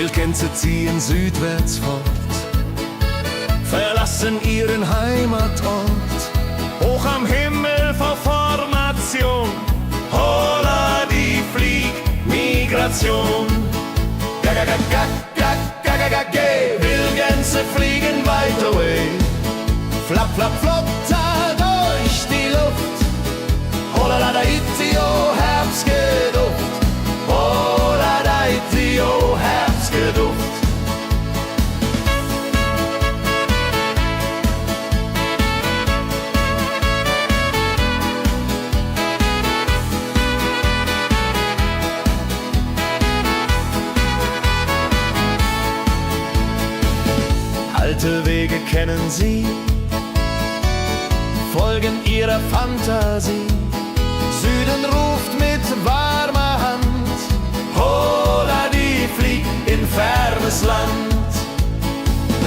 Wildgänse ziehen südwärts fort, verlassen ihren Heimatort. Hoch am Himmel vor Formation, holla die Fliegmigration. Gag, Wildgänse fliegen weit away. Flap, flap, flop, da durch die Luft. Holla da itio, Herbstgeduft. Holla da itio, Herbstgeduft. Alte Wege kennen sie, folgen ihrer Fantasie. Süden ruft mit warmer Hand, holla die flieg in fernes Land.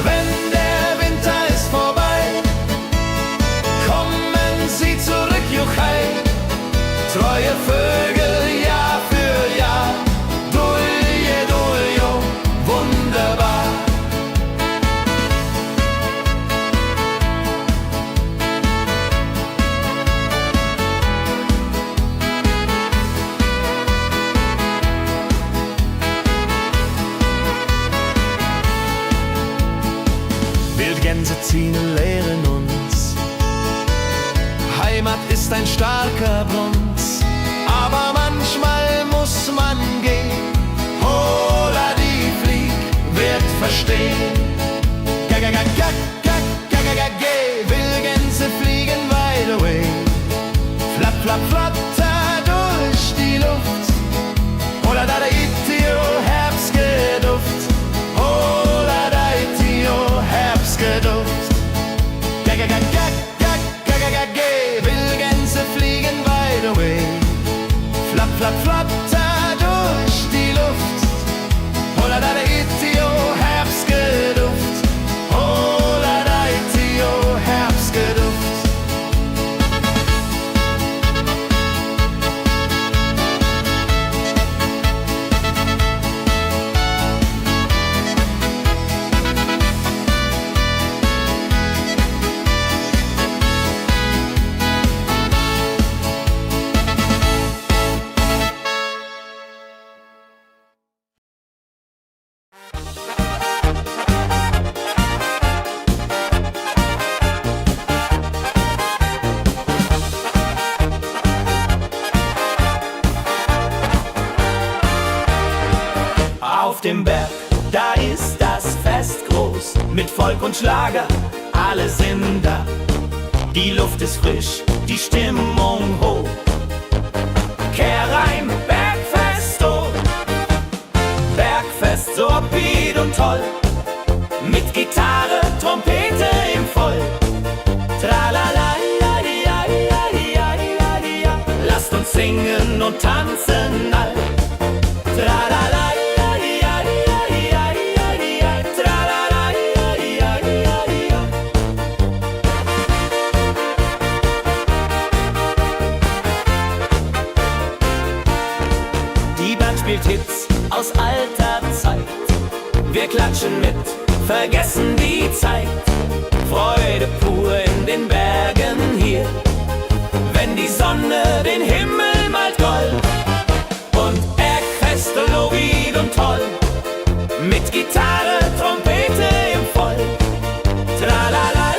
Wenn der Winter ist vorbei, kommen sie zurück, Juchai. Treue Vögel Jahr für Jahr, Dulje, Duljo, wunderbar. Wildgänse ziehen, lehren uns. Heimat ist ein starker Bronz, aber manchmal muss man gehen. Holla die Flieg wird verstehen. Wildgänse fliegen wide away. Flap, flap, flatter durch die Luft. Holla da itio, Herbstgeduft. Holla da itio, Herbstgeduft. Wildgänse fliegen wide away. Flap, flap, flatter durch die Luft. Holla da itio, Herbstgeduft. Holla da itio, Herbstgeduft. Auf dem Berg, da ist das Fest groß, mit Volk und Schlager, alle sind da. Die Luft ist frisch, die Stimmung hoch. Kehrreim, Bergfest, oh. Bergfest, so upbeat und toll. Mit Gitarre, Trompete im Voll. Tralala, lasst uns singen und tanzen all. Tralala. Spielt Hits aus alter Zeit. Wir klatschen mit, vergessen die Zeit. Freude pur in den Bergen hier, wenn die Sonne den Himmel malt gold. Und Bergfest, lobig und toll, mit Gitarre, Trompete im Voll. Tralala,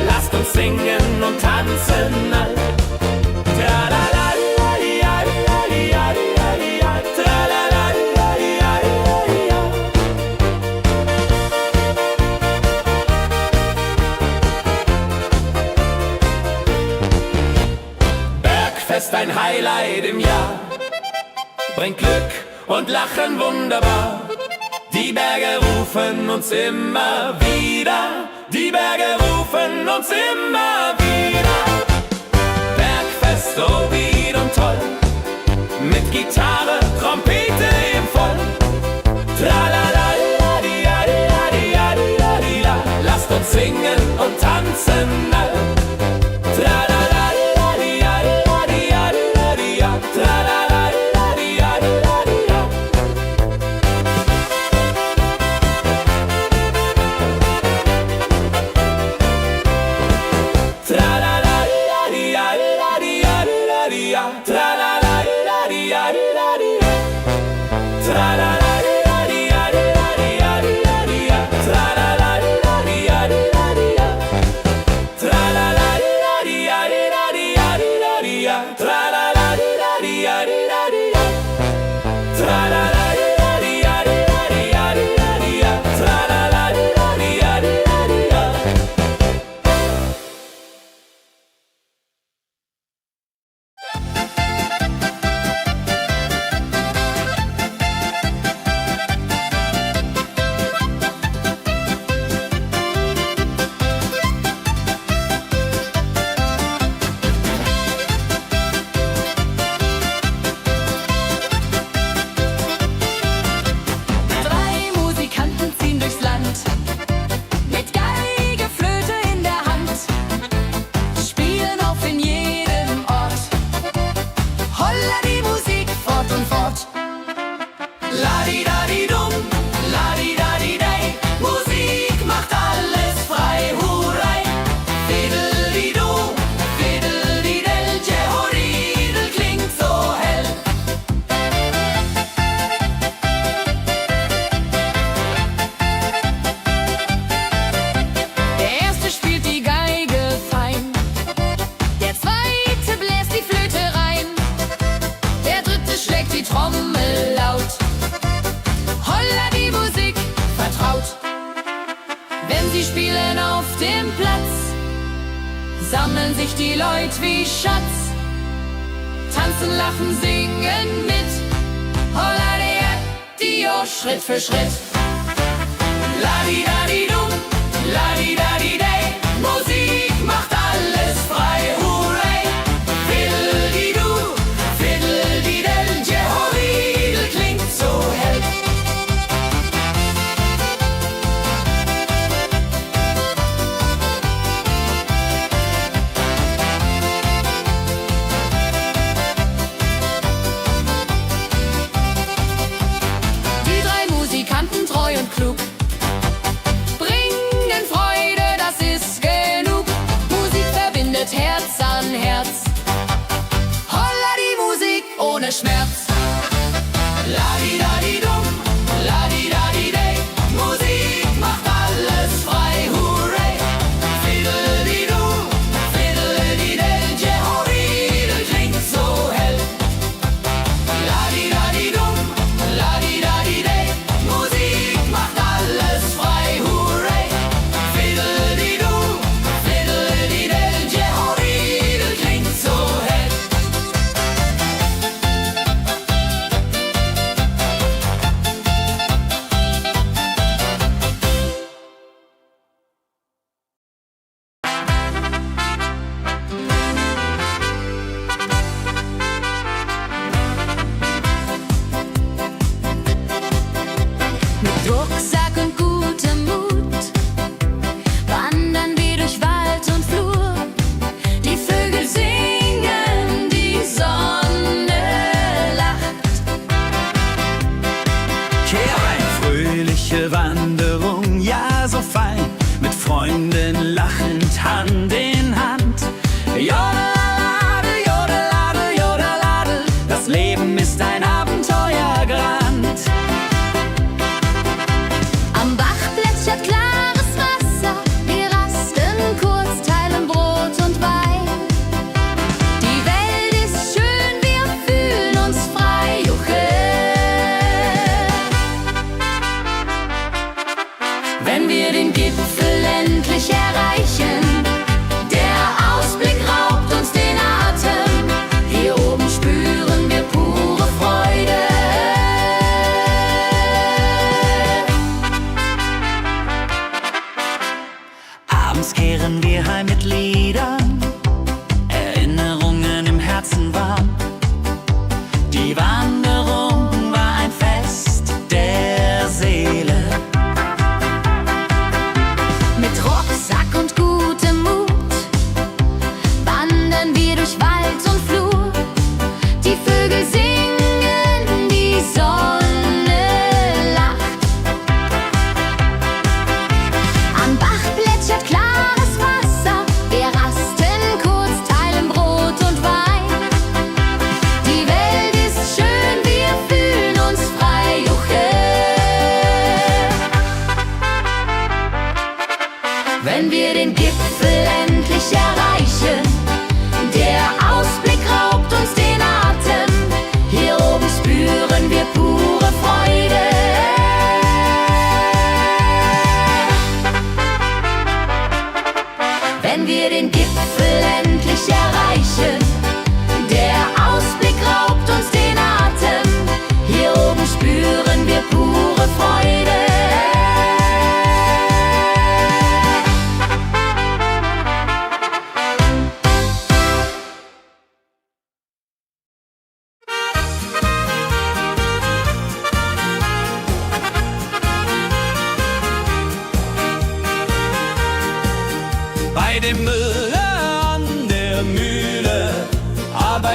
lasst uns singen und tanzen all. Tralala. Bergfest, ein Highlight im Jahr, bringt Glück und Lachen wunderbar. Die Berge rufen uns immer wieder, die Berge rufen uns immer wieder. Bergfest, so wied und toll, mit Gitarre, Trompete im Voll. Tralala, lasst uns singen und tanzen all. sammeln sich die Leute wie Schatz, tanzen, lachen, singen mit. Holla der Dio, Schritt für Schritt. Ladi-dadi-dum, ladi-dadi-day, Musik macht alles frei, hurray. Fiddle-di-du, fiddle-di-del, Jehoridel klingt so hell. Die drei Musikanten, treu und klug, bringen Freude, das ist genug. Musik verbindet Herz an Herz. Holla die Musik ohne Schmerz. Ladi-dadi-dum, ladi-dadi-day, Musik macht alles frei, hurray. Fiddle-di-du, fiddle-di-del, Jehoridel klingt so hell. Ladi-dadi-dum, ladi-dadi-day, Musik macht alles frei, hurray. Fiddle-di-du, fiddle-di-del, Jehoridel klingt so hell. Mit Rucksack und gutem Mut wandern wir durch Wald und Flur. Die Vögel singen, die Sonne lacht. Eine fröhliche Wanderung, ja so fein, mit Freunden lachend Hand in Hand. Jodeladel, jodeladel, jodeladel, das Leben ist ein Abenteuergrand. Am Bach plätschert klares Wasser, wir rasten kurz, teilen Brot und Wein. Die Welt ist schön, wir fühlen uns frei, juche. Wenn wir den Gipfel endlich erreichen, der Ausblick raubt uns den Atem. Hier oben spüren wir pure Freude.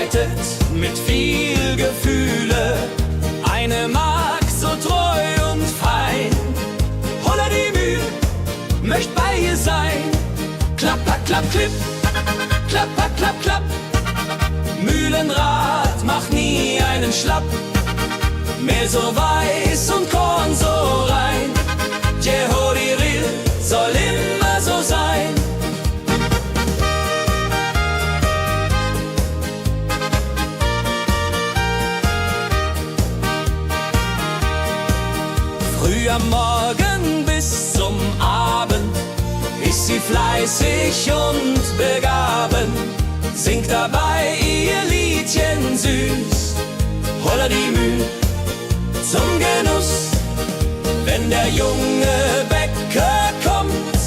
arbeitet mit viel Gefühle. Eine Magd so treu und fein. Holla die Mühe, möcht bei ihr sein. Klapp, klapp, klapp, klipp, klapp, klapp, klapp, klapp. Mühlenrad macht nie einen Schlapp. Mehr so weiß und Korn so rein. Jehodiril soll immer so sein. Früh am Morgen bis zum Abend ist sie fleißig und begaben, singt dabei ihr Liedchen süß. Holla die Müh zum Genuss, wenn der junge Bäcker kommt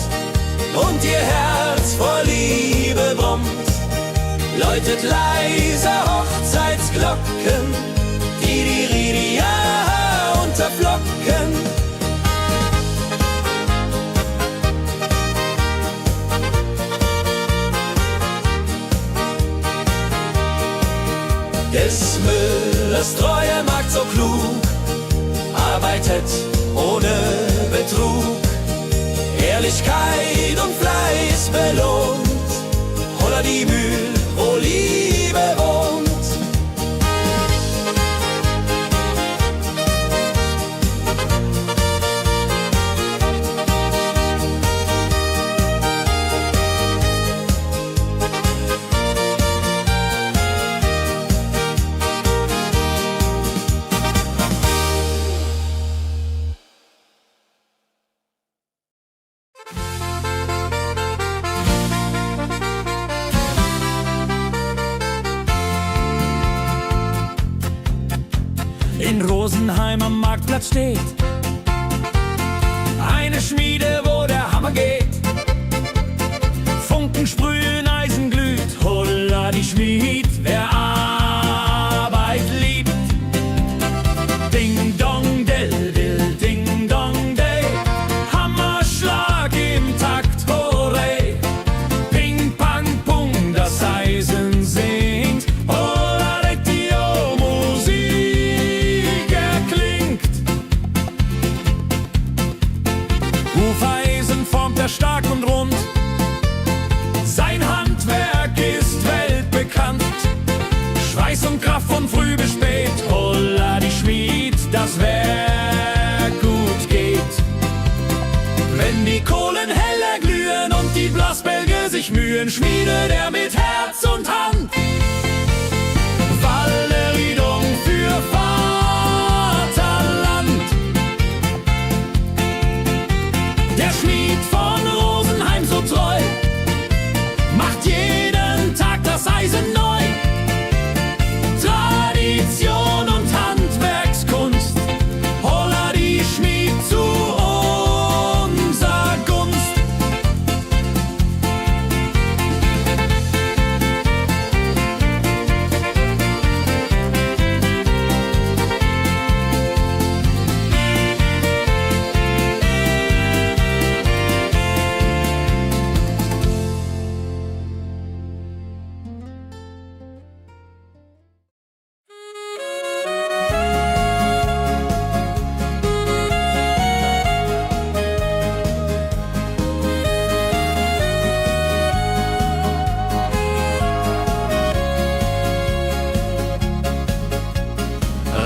und ihr Herz vor Liebe brummt, läutet leise Hochzeitsglocken, die Ridia unterflocken. Des Müllers treue Magd so klug, arbeitet ohne Betrug, Ehrlichkeit und Fleiß belohnt. Holla die Mühl, wo Liebe wohnt. In Rosenheim am Marktplatz steht eine Schmiede, wo der Hammer geht. Funken sprühen, Eisen glüht, holla die Schmied, wer Arbeit liebt. Ding dong del dill, ding dong day, Hammerschlag im Takt, hurray. Ping pang pung, das Eisen singt, holla Retio, Musik erklingt. Hufeisen formt er stark und rund, sein Handwerk ist weltbekannt. Schweiß und Kraft von früh bis spät, holla die Schmied, das Werk gut geht. Wenn die Kohlen heller glühen und die Blasbälge sich mühen, schmiedet er mit Herz und Hand Walleriedung für Vaterland. Der Schmied von Rosenheim so treu macht jeden Tag das Eisen neu. Tradition und Handwerkskunst, holla die Schmied zu unser Gunst.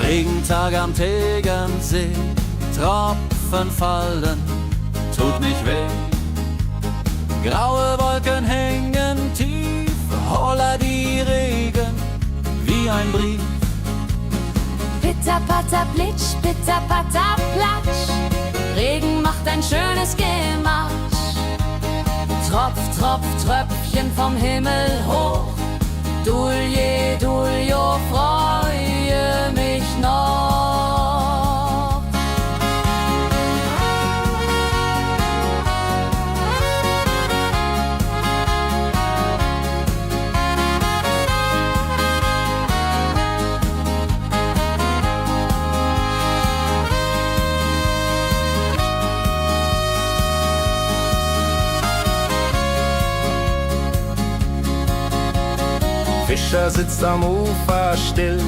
Regentag am Tegernsee, Tropfen fallen, tut nicht weh. Graue Wolken hängen tief, holla die Regen wie ein Brief. Pitter, patter, plitsch, pitter, patter, platsch. Regen macht ein schönes Gematsch. Tropf, tropf, Tröpfchen vom Himmel hoch. Dulje, Duljo, freue mich noch. Fischer Bruder sitzt am Ufer still,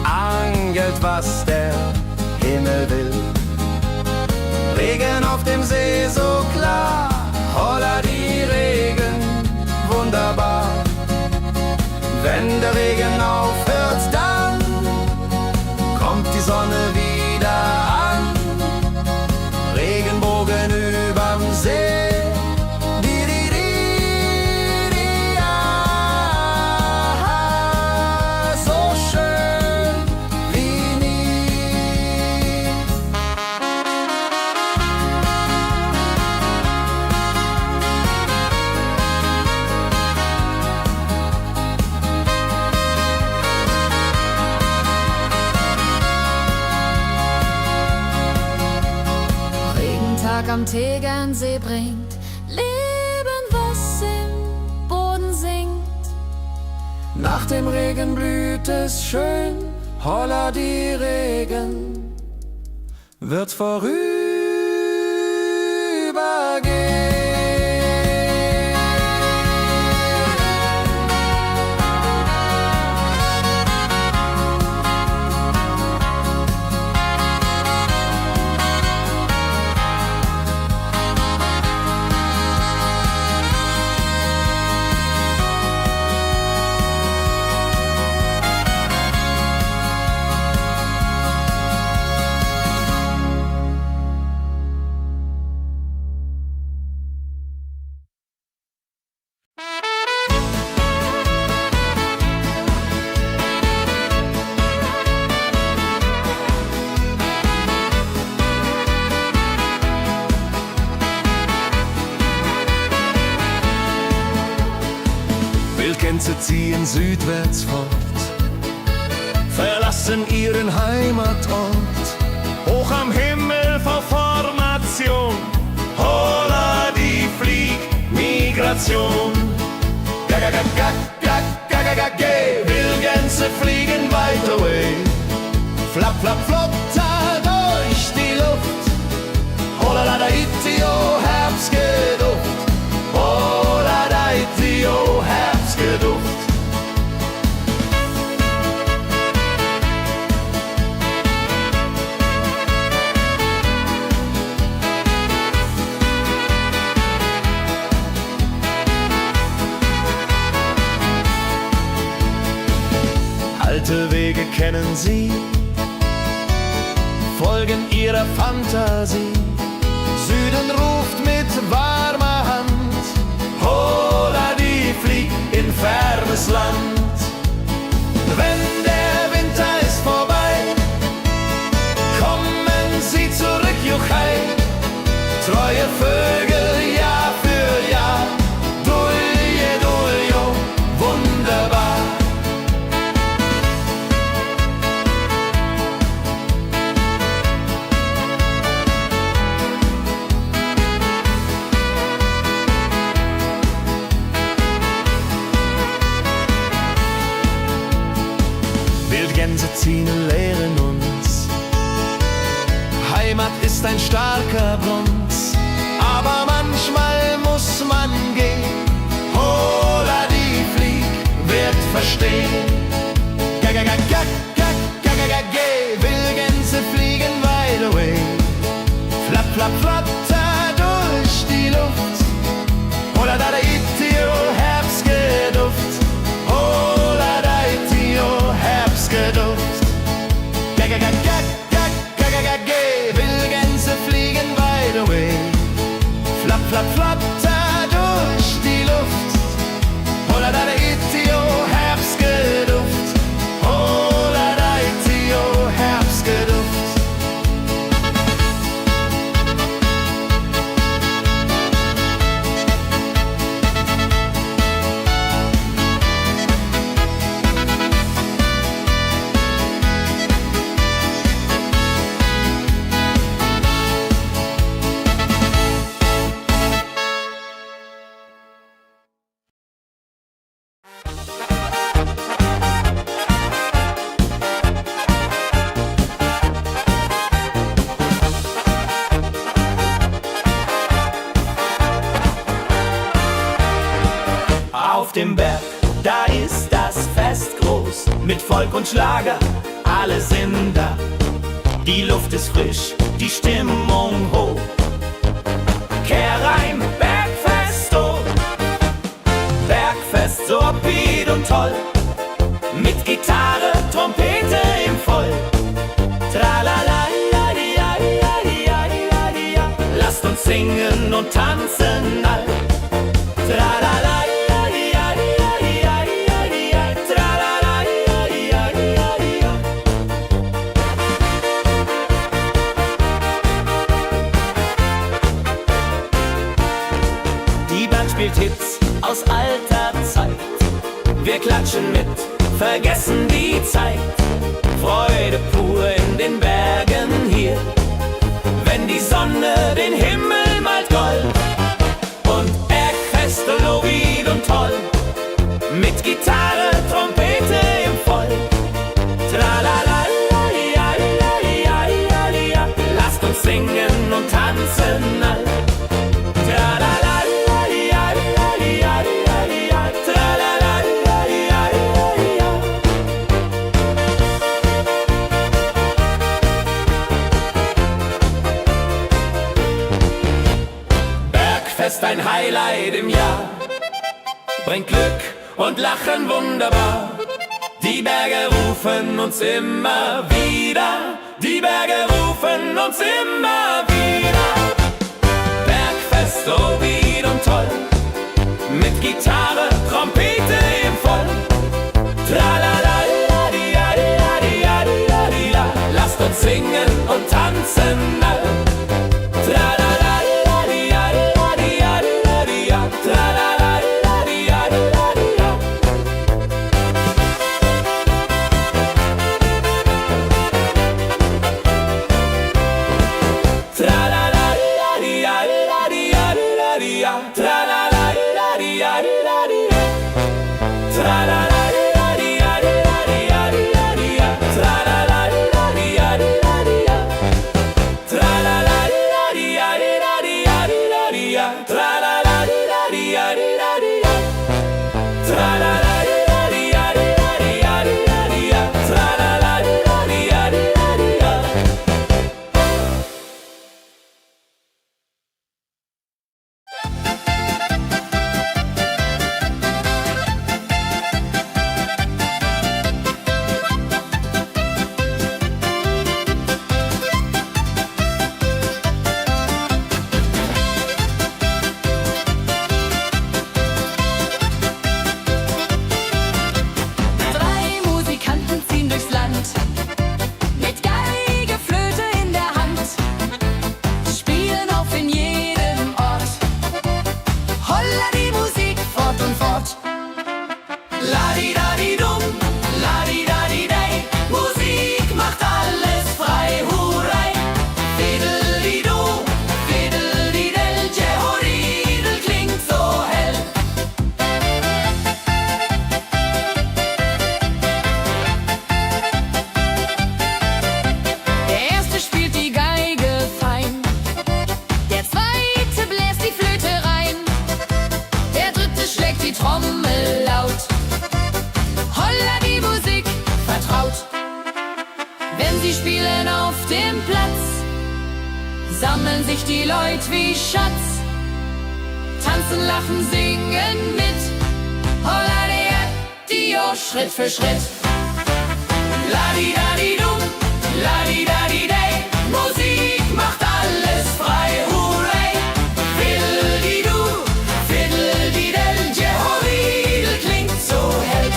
angelt, was der Himmel will. Regen auf dem See so klar, holla die Regen, wunderbar. Wenn der Regen aufhört, dann kommt die Sonne wieder an. Regenbogen überm See, am Tegernsee bringt Leben, was im Boden sinkt. Nach dem Regen blüht es schön, holla die Regen wird vorübergehen. Wildgänse ziehen südwärts fort, verlassen ihren Heimatort. Hoch am Himmel vor Formation, holla die Fliegmigration. Gag, Wildgänse fliegen weit away. Flap, flap, flop, da durch die Luft. Holla da itio, Herbstgeduft. Holla da itio, Herbstgeduft. Alte Wege kennen sie, folgen ihrer Fantasie. Süden ruft mit warmer Hand, holla die flieg in fernes Land. Wenn der Winter ist vorbei, kommen sie zurück, Juchai. Treue Vögel Jahr für Jahr, Dulje, Duljo, wunderbar. Wildgänse ziehen, lehren uns. Heimat ist ein starker Bronz, aber manchmal muss man gehen. Holla die Flieg wird verstehen. Wildgänse fliegen wide away. Flap, flap, flatter durch die Luft. Holla da itio, Herbstgeduft. Holla da itio, Herbstgeduft. Wildgänse fliegen wide away. Flap, flap, flatter durch die Luft. Holla da itio, Herbstgeduft. Holla da itio, Herbstgeduft. Auf dem Berg, da ist das Fest mit Volk und Schlager, alle sind da. Die Luft ist frisch, die Stimmung hoch. Kehrreim, Bergfest, oh. Bergfest, so upbeat und toll. Mit Gitarre, Trompete im Voll. Tralala, lasst uns singen und tanzen all. Tralala, die Band spielt Hits aus alter Zeit. Wir klatschen mit, vergessen die Zeit. Freude pur in den Bergen hier, wenn die Sonne den Himmel malt gold. Und Bergfest, Lovid und toll, mit Gitarre, Trompete im Voll. Tralala, lasst uns singen und tanzen all. Tralala, Bergfest, ein Highlight im Jahr, bringt Glück und Lachen wunderbar. Die Berge rufen uns immer wieder, die Berge rufen uns immer wieder. Bergfest, so wied und toll, mit Gitarre, Trompete im Voll. Tralala, lasst uns singen und tanzen all. Sammeln sich die Leute wie Schatz, tanzen, lachen, singen mit. Holla Dio, Schritt für Schritt. Ladi-dadi-dum, ladi-dadi-day, Musik macht alles frei, hurray. Fiddle-di-du, fiddle-di-del, Jehoridel klingt so hell.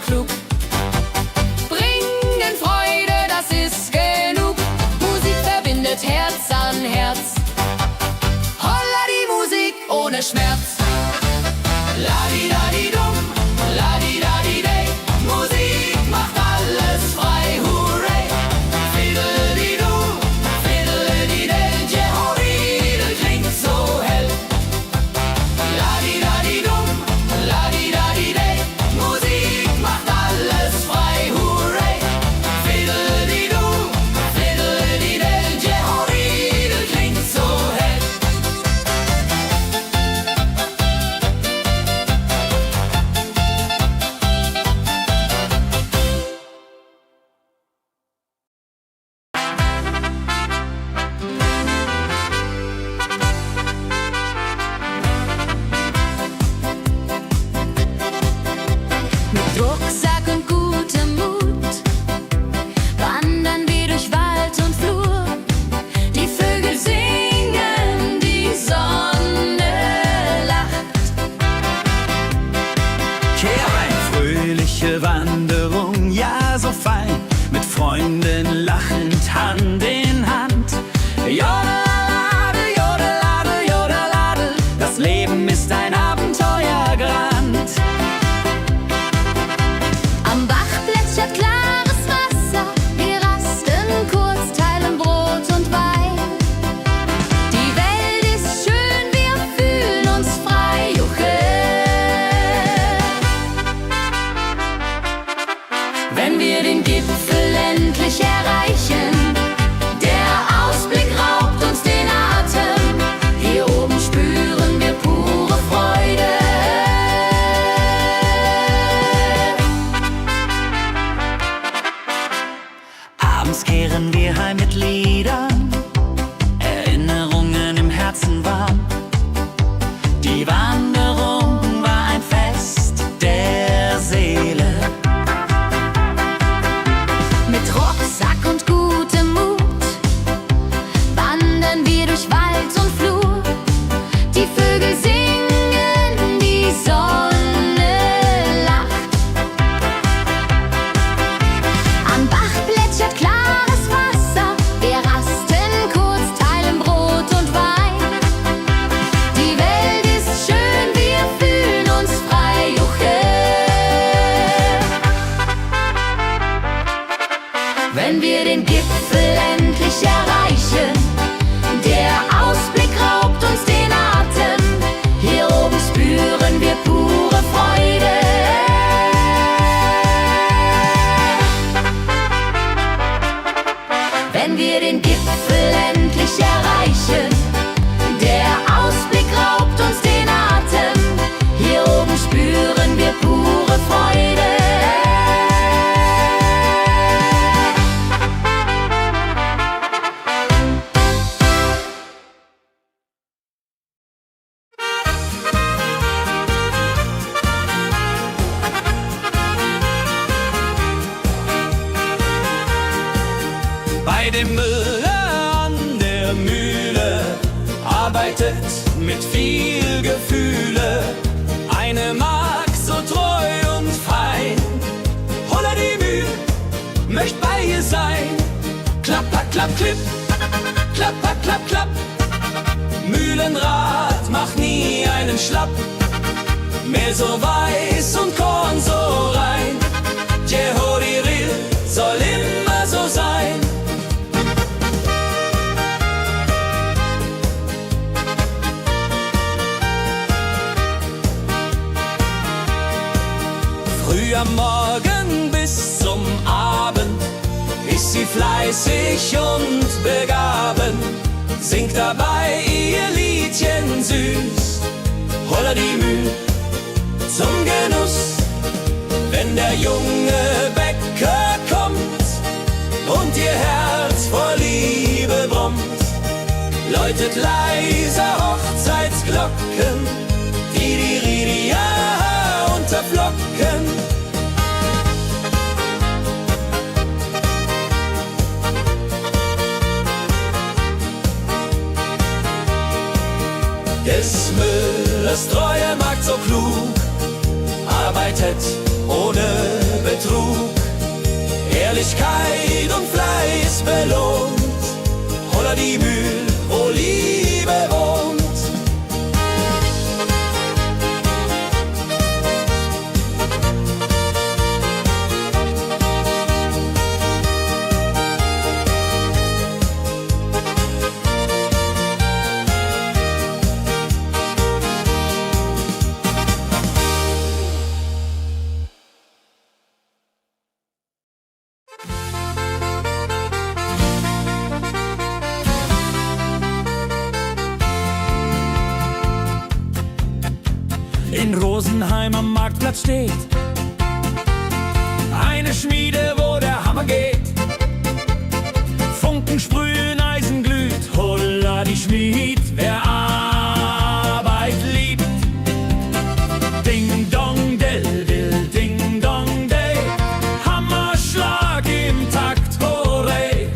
Klug, bringen Freude Abends kehren wir heim mit Liedern, Erinnerungen im Herzen warm. Die Wanderung war ein Fest der Seele. Mit Rucksack und gutem Mut wandern wir durch Wald und Flur. Die Vögel singen, die Sonne lacht. Am Bach plätschert klares Wasser. Wir rasten kurz, teilen Brot und Wein. Die Welt ist schön, wir fühlen uns frei. Juche. Wenn wir den Gipfel endlich erreichen, der Ausblick raubt uns den Atem. Hier oben spüren wir pure Freude. Wenn wir den Gipfel endlich erreichen, der Ausblick raubt uns den Atem. Hier oben spüren wir pure Freude. Bei dem Müller an der Mühle arbeitet mit viel Gefühle eine Magd so treu und fein. Holla die Mühl, möcht bei ihr sein. Klapper, klapp, klipp, klapper, klapp, klapp. Mühlenrad macht nie einen Schlapp. Mehl so weiß und Korn so rein. Jehoriril soll immer so sein. Früh am Morgen bis zum Abend ist sie fleißig und begaben, singt dabei ihr Liedchen süß. Holla die Mühl zum Genuss, wenn der junge Bäcker kommt und ihr Herz vor Liebe brummt, läutet leiser Hochzeitsglocken, die Ridia unterflocken. Des Müllers treue Magd so klug, arbeitet ohne Betrug, Ehrlichkeit und Fleiß belohnt. Holla die Mühl, wo Liebe wohnt. In Rosenheim am Marktplatz steht eine Schmiede, wo der Hammer geht. Funken sprühen, Eisen glüht, holla die Schmied, wer Arbeit liebt. Ding dong del dill, ding dong day, Hammerschlag im Takt, hurray.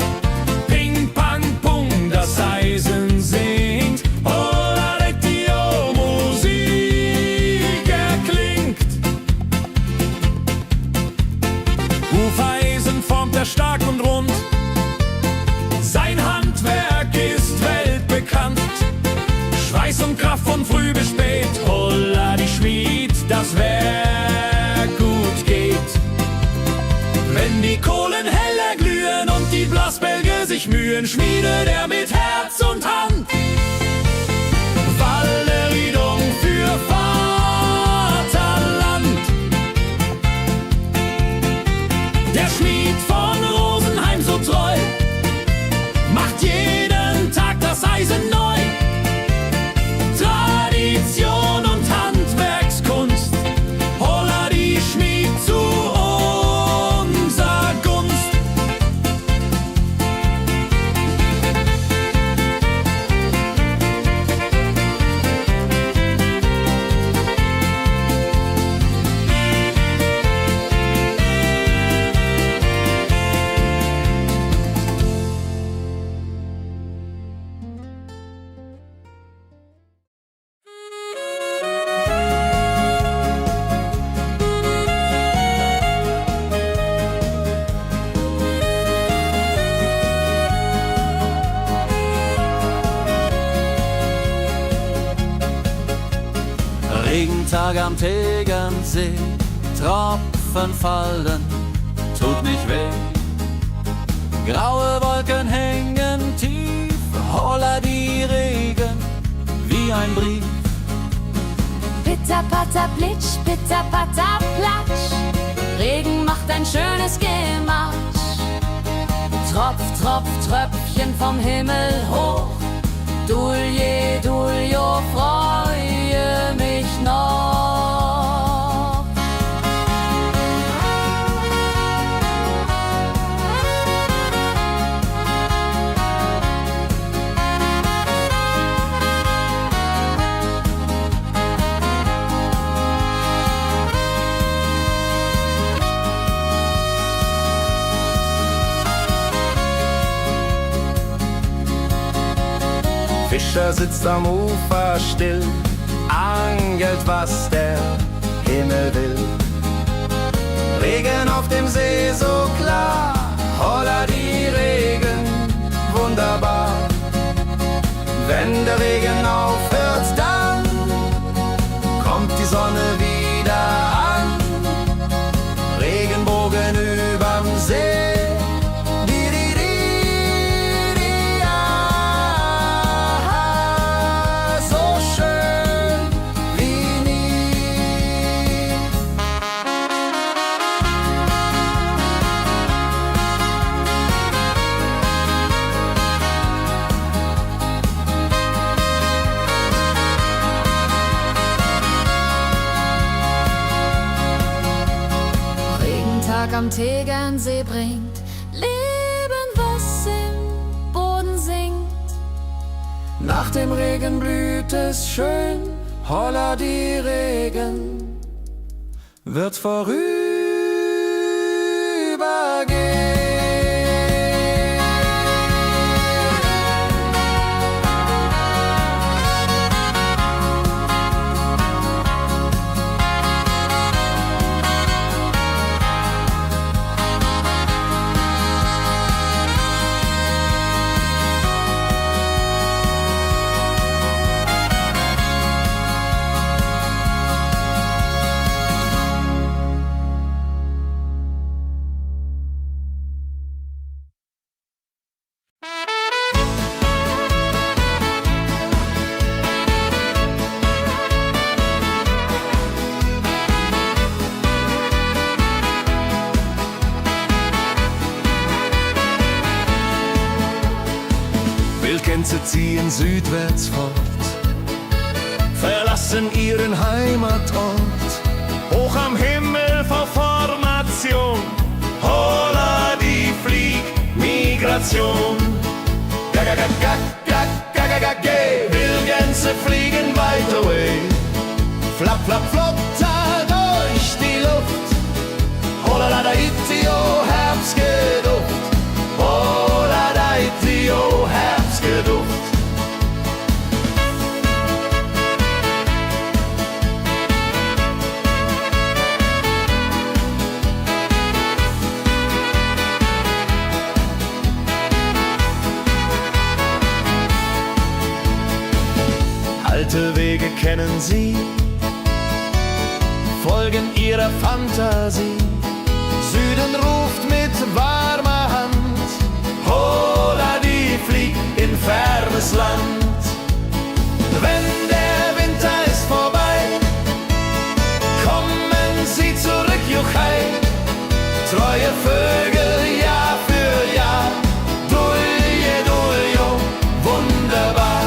Ping pang pung, das Eisen singt, holla Retio, Musik erklingt. Hufeisen formt er stark und rund, sein Handwerk ist weltbekannt. Schweiß und Kraft von früh bis spät, holla die Schmied, das Werk gut geht. Wenn die Kohlen heller glühen und die Blasbälge sich mühen, schmiedet er mit Herz und Hand Walleriedung für Vaterland. Der Schmied von Rosenheim so treu macht jeden Tag das Eisen neu. Tradition und Handwerkskunst, holla die Schmied zu unser Gunst. Regentag am Tegernsee, Tropfen fallen, tut nicht weh. Graue Wolken hängen tief, holla die Regen wie ein Brief. Pitter, patter, plitsch, pitter, patter, platsch. Regen macht ein schönes Gematsch. Tropf, Tropf, Tröpfchen vom Himmel hoch. Dulje, Duljo, freue mich noch. Fischer sitzt am Ufer still, angelt, was der Himmel will. Regen auf dem See so klar, holla die Regen, wunderbar. Wenn der Regen aufhört, dann kommt die Sonne wieder an. Regenbogen überm See. Am Tegernsee bringt Leben, was im Boden singt. Nach dem Regen blüht es schön, holla die Regen wird vorübergehen. Wildgänse ziehen südwärts fort, verlassen ihren Heimatort. Hoch am Himmel vor Formation, holla die Fliegmigration. Gag, Wildgänse fliegen weit away. Flap, flap, flotter durch die Luft. Holla da itio, Herbstgeduft. Holla da itio, Herbstgeduft. Alte Wege kennen sie, folgen ihrer Fantasie. Süden ruft mit warmer Hand, holla die fliegt in fernes Land. Wenn der Winter ist vorbei, kommen sie zurück, Juchai. Treue Vögel Jahr für Jahr, Dulje, Duljo, wunderbar.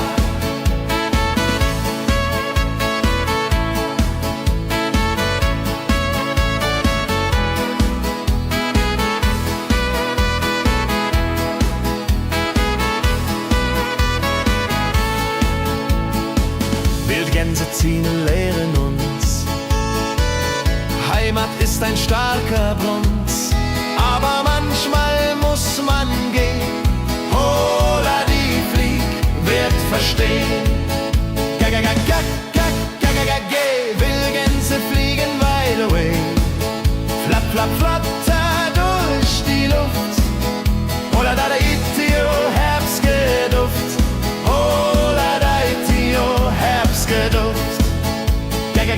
Wildgänse ziehen, lehren uns. Heimat ist ein starker Brunz, aber manchmal muss man gehen. Holla die Flieg wird verstehen. Wildgänse fliegen wide away. Flap, flap, flatter durch die Luft. Holla da itio, Herbstgeduft. Holla da itio, Herbstgeduft. Gag,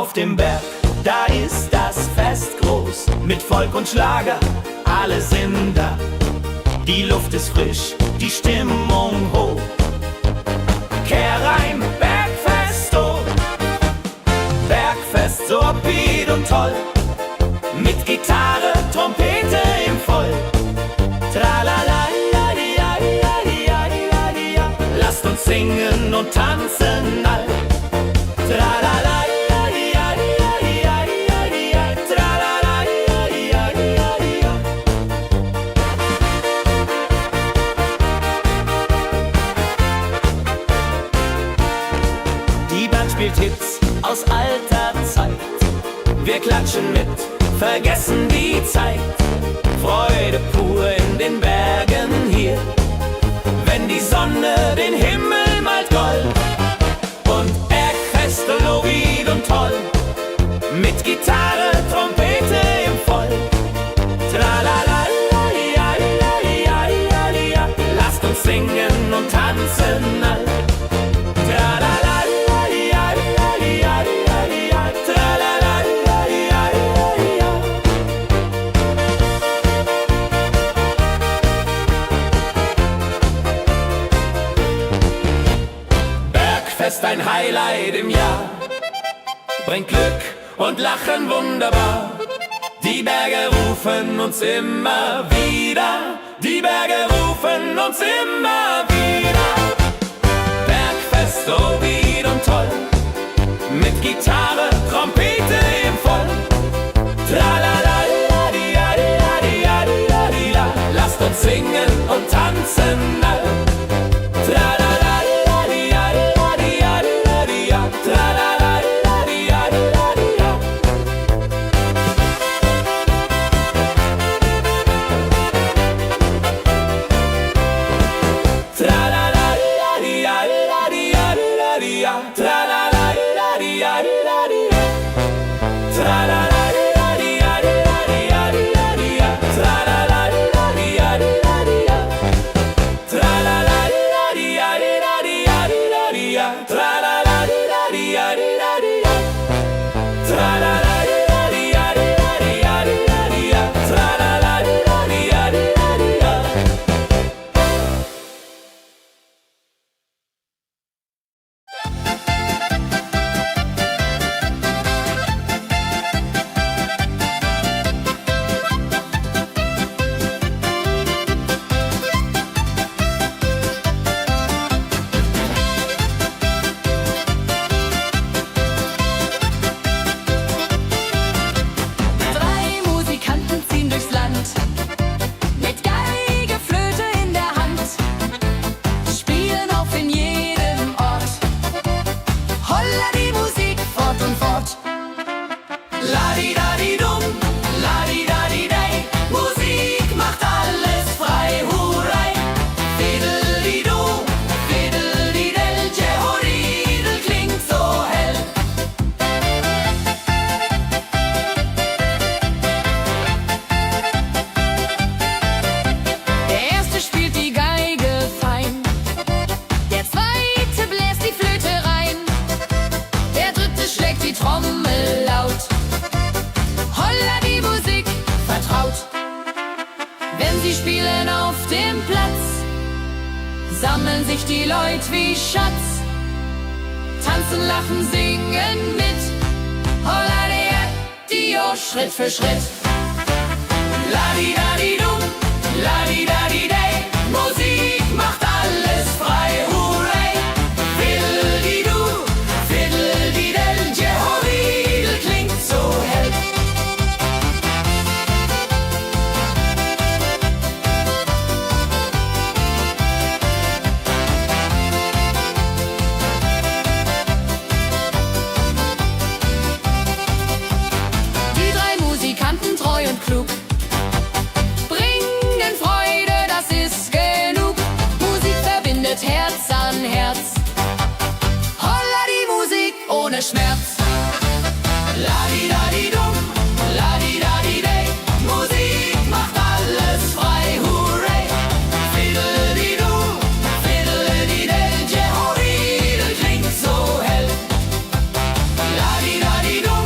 Auf dem Berg, da ist das Fest groß, mit Volk und Schlager, alle sind da. Die Luft ist frisch, die Stimmung hoch. Kehr rein, Bergfest, oh. Bergfest, so upbeat und toll. Mit Gitarre, Trompete im Voll. Tralala, lasst uns singen und tanzen all. Tralala, die Band spielt Hits aus alter Zeit. Wir klatschen mit, vergessen die Zeit. Freude pur in den Bergen hier, wenn die Sonne den Himmel malt gold. Und Bergfest, Lovid und toll, mit Gitarre, Trompete im Voll. Tralala, lasst uns singen und tanzen all. Tralala, Bergfest, ein Highlight im Jahr, bringt Glück und Lachen wunderbar. Die Berge rufen uns immer wieder, die Berge rufen uns immer wieder. Bergfest, so wied und toll, mit Gitarre, Trompete im Voll. Tralala, lasst uns singen und tanzen all. Tralala, sammeln sich die Leute wie Schatz, tanzen, lachen, singen mit. Holla Dio, Schritt für Schritt. Ladi-dadi-dum, ladi-dadi-day, Musik macht alles frei, hurray. Fiddle-di-du, fiddle-di-del, Jehoridel klingt so hell. Treu und klug, bringen Freude, das ist genug. Musik verbindet Herz an Herz. Holla die Musik ohne Schmerz. Ladi-dadi-dum, ladi-dadi-day, Musik macht alles frei, hurray. Fiddle-di-du, fiddle-di-del, Jehoridel klingt so hell. Ladi-dadi-dum,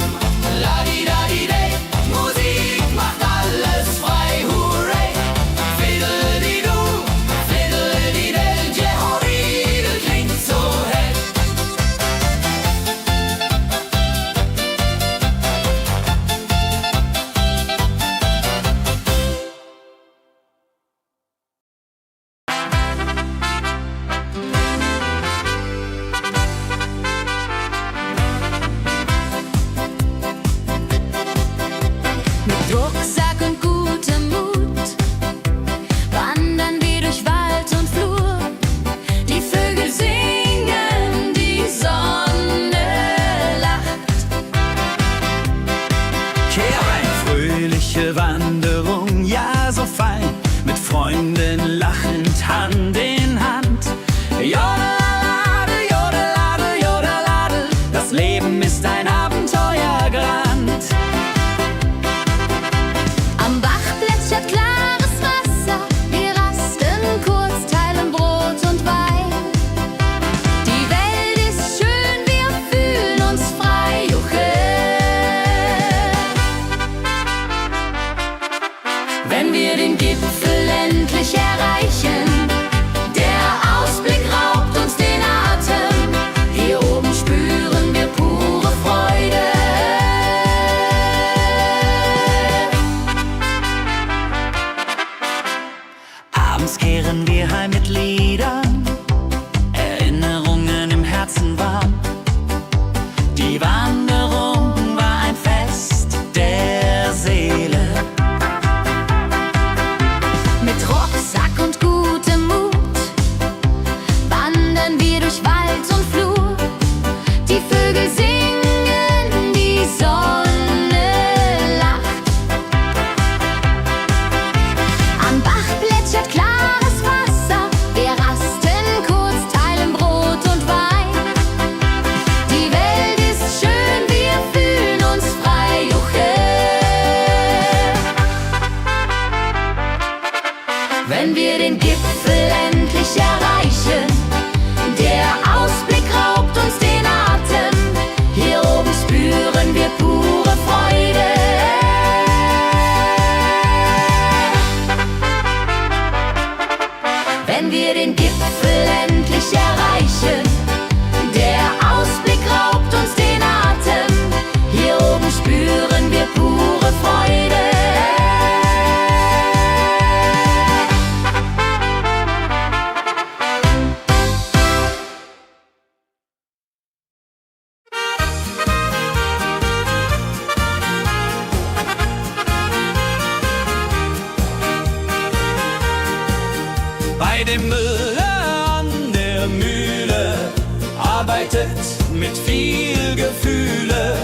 arbeitet mit viel Gefühle.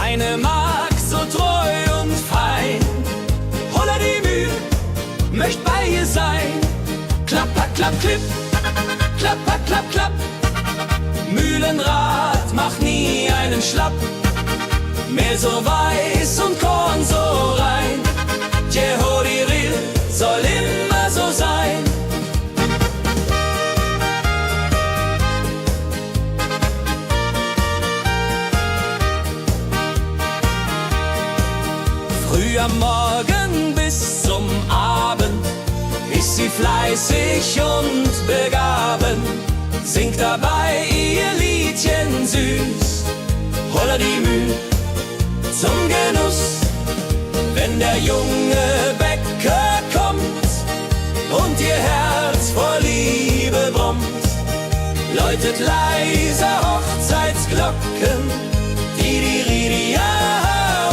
Eine Magd so treu und fein. Holla die Mühl, möcht bei ihr sein. Klapper, klapp, klipp, klapper, klapp, klapp. Mühlenrad macht nie einen Schlapp. Mehl so weiß und Korn so rein. Jehodiril soll immer so sein. Früh am Morgen bis zum Abend ist sie fleißig und begaben, singt dabei ihr Liedchen süß. Holla die Mühl zum Genuss, wenn der junge Bäcker kommt und ihr Herz vor Liebe brummt, läutet leise Hochzeitsglocken, die Ridia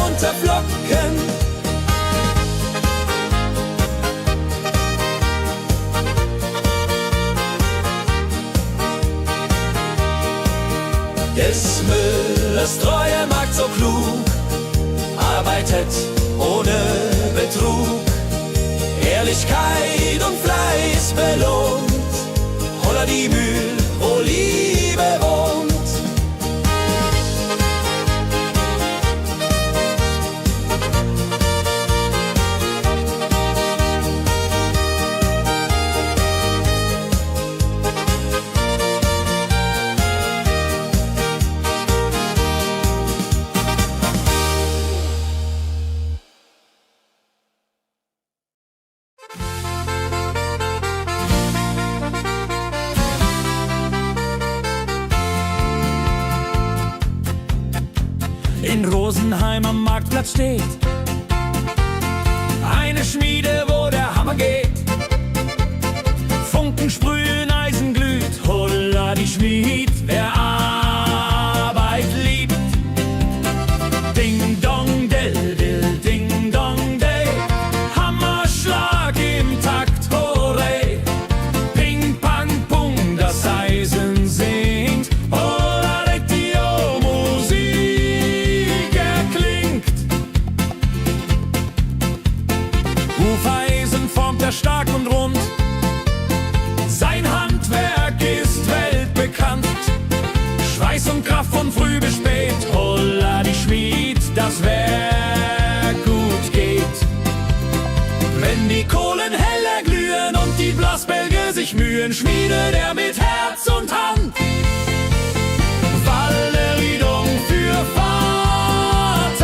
unterflocken. Des Müllers treue Magd so klug, arbeitet ohne Betrug, Ehrlichkeit und Fleiß belohnt. Holla die Mühl, wo Liebe wohnt. In Rosenheim am Marktplatz steht eine Schmiede, wo der Hammer geht. Funken sprühen, Eisen glüht, holla die Schmied, wer Arbeit liebt. Ding dong del dill, ding dong day, Hammerschlag im Takt, hurray. Ping pang pung, das Eisen singt, holla die Musik erklingt. Hufeisen formt er stark und rund, sein Handwerk ist weltbekannt. Schweiß und Kraft von früh bis spät, holla die Schmied, das Werk gut geht. Wenn die Kohlen heller glühen und die Blasbälge sich mühen, schmiedet er mit Herz und Hand Walleriedung für Vaterland.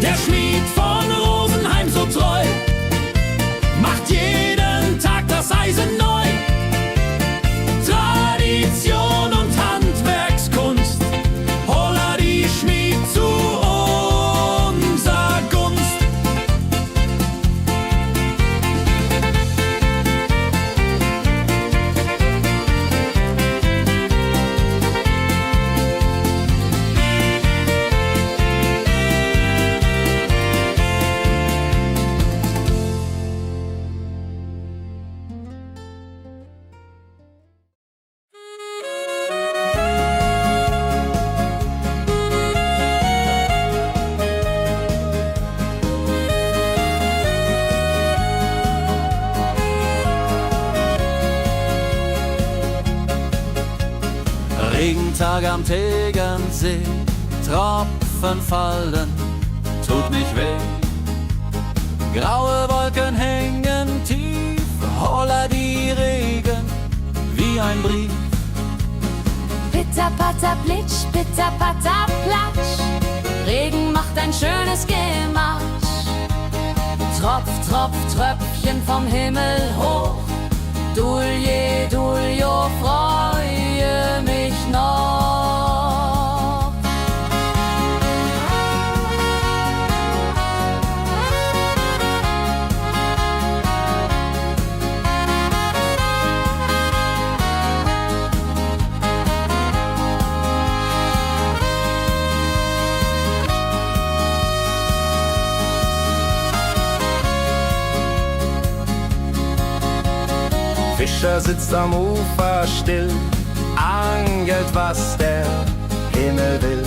Der Schmied von Rosenheim so treu macht jeden Tag das Eisen neu. Tradition und Handwerkskunst, holla die Schmied zu unser Gunst. Regentag am Tegernsee, Tropfen fallen, tut nicht weh. Graue Wolken hängen tief, holla die Regen wie ein Brief. Pitter, patter, plitsch, pitter, patter, platsch. Regen macht ein schönes Gematsch. Tropf, Tropf, Tröpfchen vom Himmel hoch. Dulje, Duljo, freue mich noch. Fischer Fischer sitzt am Ufer still, angelt, was der Himmel will.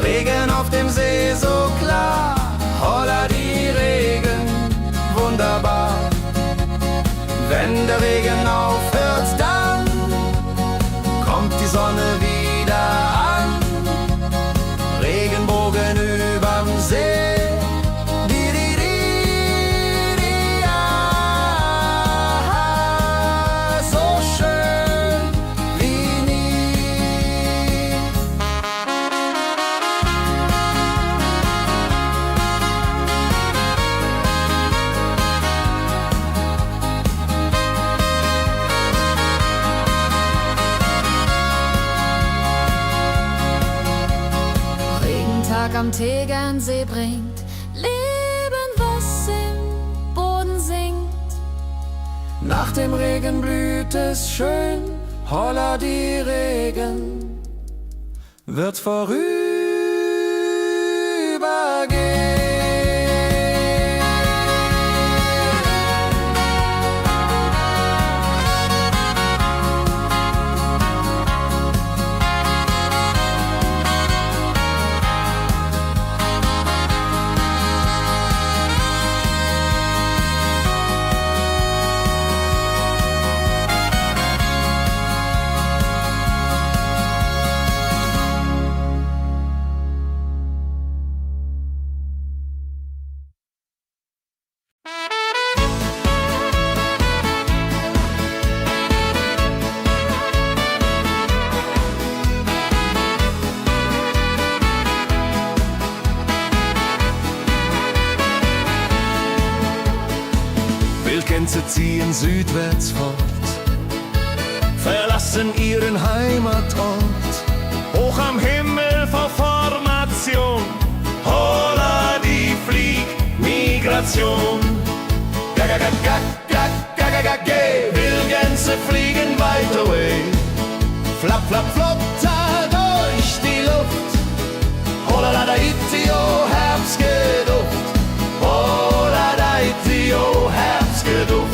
Regen auf dem See so klar, holla die Regen, wunderbar. Wenn der Regen aufhört, dann kommt die Sonne wieder an. Regenbogen überm See. Am Tegernsee bringt Leben, was im Boden singt. Nach dem Regen blüht es schön, holla die Regen wird vorübergehen. Wildgänse ziehen südwärts fort, verlassen ihren Heimatort. Hoch am Himmel vor Formation, holla die Fliegmigration. Gag, Wildgänse fliegen weit away. Flap, flap, flop, da durch die Luft. Holla da itio, Herbstgeduft. Holla da itio, Herbstgeduft.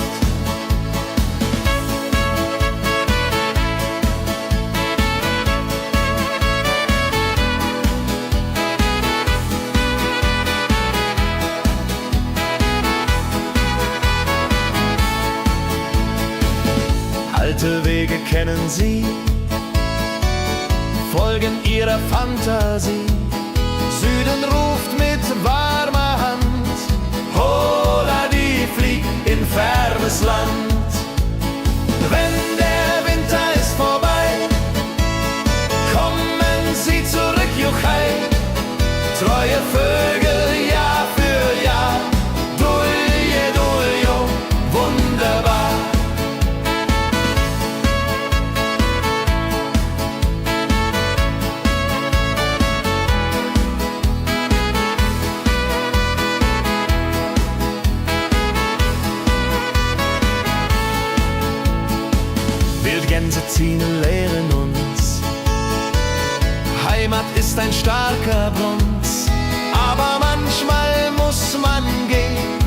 Alte Wege kennen sie, folgen ihrer Fantasie. Süden ruft mit warmer Hand, holla die flieg in fernes Land. Wenn der Winter ist vorbei, kommen sie zurück, Juchai. Treue Vögel Jahr für Jahr, Dulje, Duljo, wunderbar. Wildgänse ziehen, lehren uns. Heimat ist ein starker Bronz, aber manchmal muss man gehen.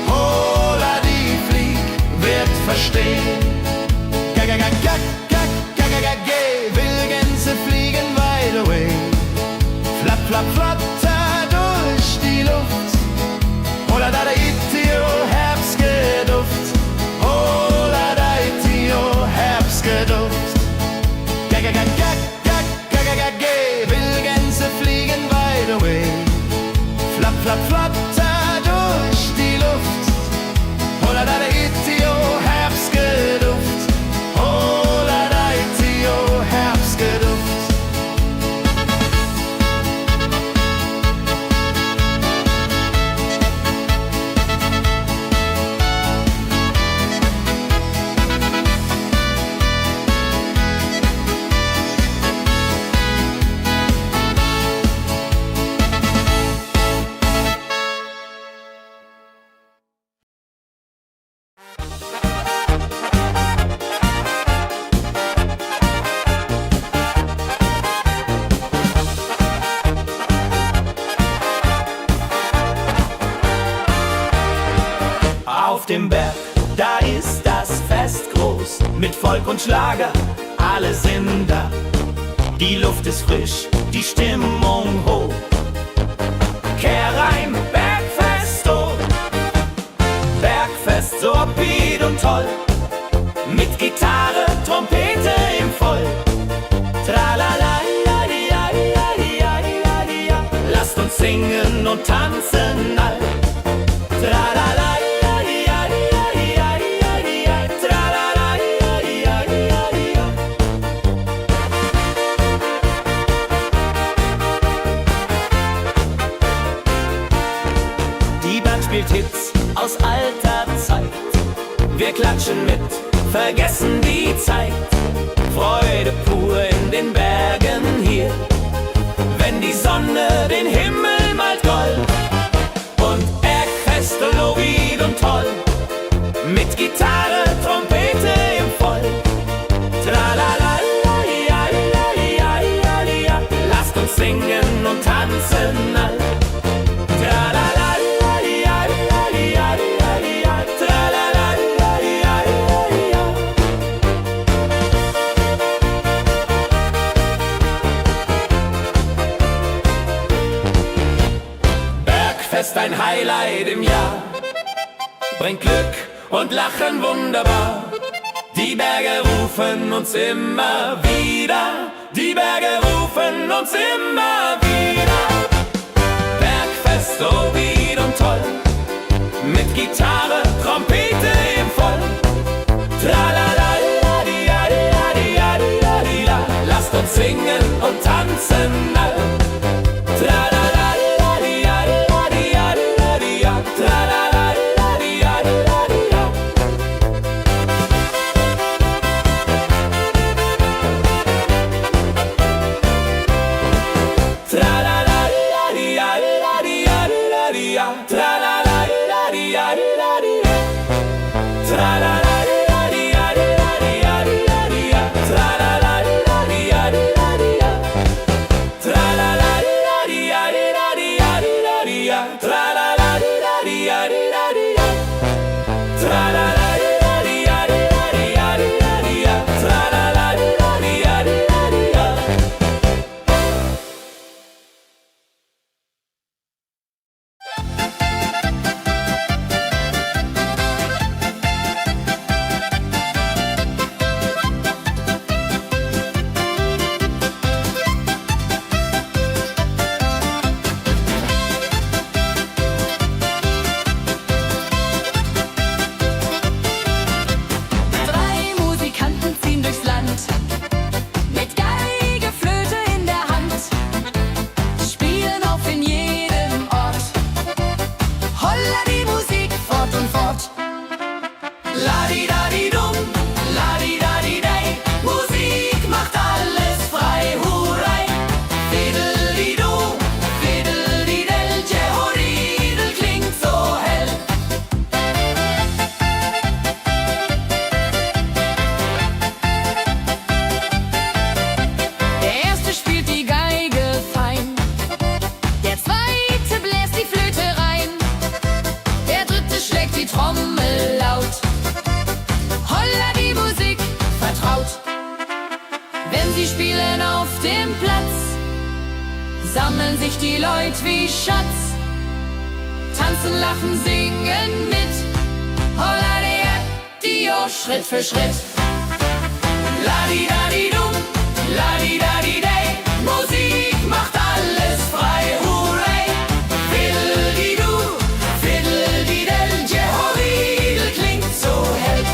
Holla die Flieg wird verstehen. Wildgänse fliegen wide away. Flap, flap, flatter durch die Luft. Holla da itio, Herbstgeduft. Holla da itio, Herbstgeduft. Wildgänse fliegen wide away. Flap, flap, flatter durch die Luft. Holla da itio, Herbstgeduft. Holla da itio, Herbstgeduft. mit Volk und Schlager, alle sind da. Die Luft ist frisch, die Stimmung hoch. Kehrreim, Bergfest, oh. Bergfest, so upbeat und toll. Mit Gitarre, Trompete im Voll. Tralala, ja, ja, ja, ja, ja, ja. Lasst uns singen und tanzen all. Tralala, ja, ja, ja, ja, ja, ja. Tralala, ja, ja, ja, ja. Die Band spielt Hits aus alter Zeit. Wir klatschen mit, vergessen die Zeit. Freude pur in den Bergen hier, wenn die Sonne den Himmel malt gold. Und Bergfest, Lovid und toll, mit Gitarre, Trompete im Voll. Tralala, ja, ja, ja, ja, ja. Lasst uns singen und tanzen all. Tralala, ja, ja, ja, ja, ja. Tralala, ja, ja, ja. Bergfest, ein Highlight im Jahr, bringt Glück und Lachen wunderbar. Die Berge rufen uns immer wieder, die Berge rufen uns immer wieder. Bergfest, so wied und toll, mit Gitarre, Trompete im Voll. Tralala, ja, ja, ja, ja, ja, ja. Lasst uns singen und tanzen all. Tralala, ja, ja, ja, ja, ja. Tralala, ja, ja, ja, ja. Tralala, ja, ja, ja, ja, ja. Tralala, ja, ja, ja, ja. Tralala, ja, ja, ja, ja, ja. Tralala, ja, ja, ja, ja. Tralala, ja, ja, ja, ja. Tralala, ja, ja, ja, ja. Tralala, ja, ja, ja, ja. Tralala, ja, ja, ja, ja. Drei Musikanten ziehen durchs Land, mit Geige, Flöte in der Hand, spielen auf in jedem Ort. Holla die Musik fort und fort. Ladi-dadi-dum, ladi-dadi-dei, Musik macht alles frei, hurray. Fiddeli-du, fiddeli-del, Jehoridel klingt so hell. Der erste spielt die Geige fein, der zweite bläst die Flöte rein, der dritte schlägt die Trommel laut. Holla die Musik vertraut. Wenn sie spielen auf dem Platz, sammeln sich die Leute wie Schatz, tanzen, lachen, singen mit. Holla der Dio, Schritt für Schritt. Ladi-dadi-dum, ladi-dadi-dei, Musik macht alles frei, hurray. Fiddeli-du, fiddeli-del, Jehoridel klingt so hell.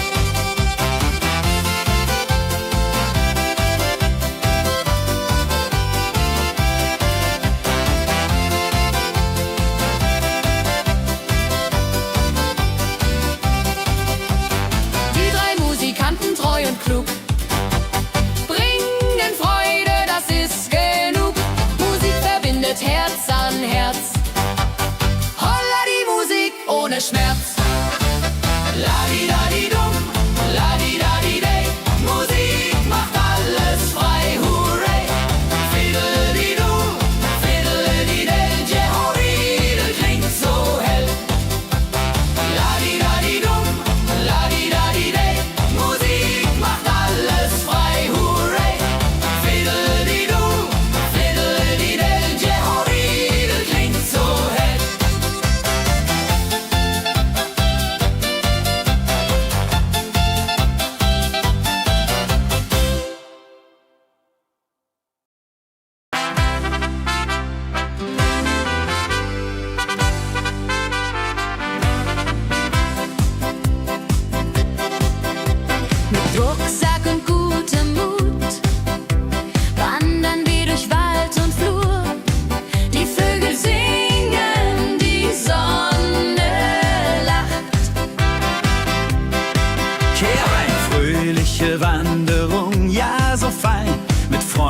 Die drei Musikanten, treu und klug,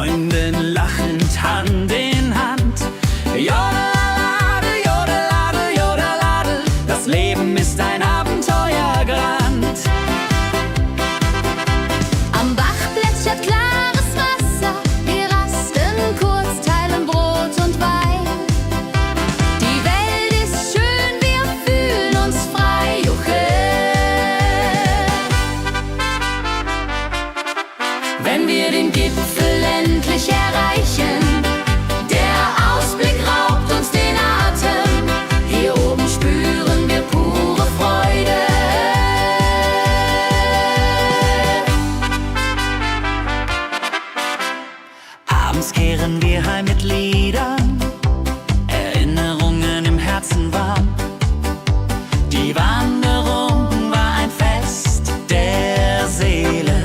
Freunden lachend Hand in Hand. Jodeladel, jodeladel, jodeladel, das Leben ist ein Abenteuergrand. Am Bach plätschert klares Wasser, wir rasten kurz, teilen Brot und Wein. Die Welt ist schön, wir fühlen uns frei, juche. Wenn wir den Gipfel endlich erreichen, der Ausblick raubt uns den Atem. Hier oben spüren wir pure Freude. Abends kehren wir heim mit Liedern, Erinnerungen im Herzen warm. Die Wanderung war ein Fest der Seele.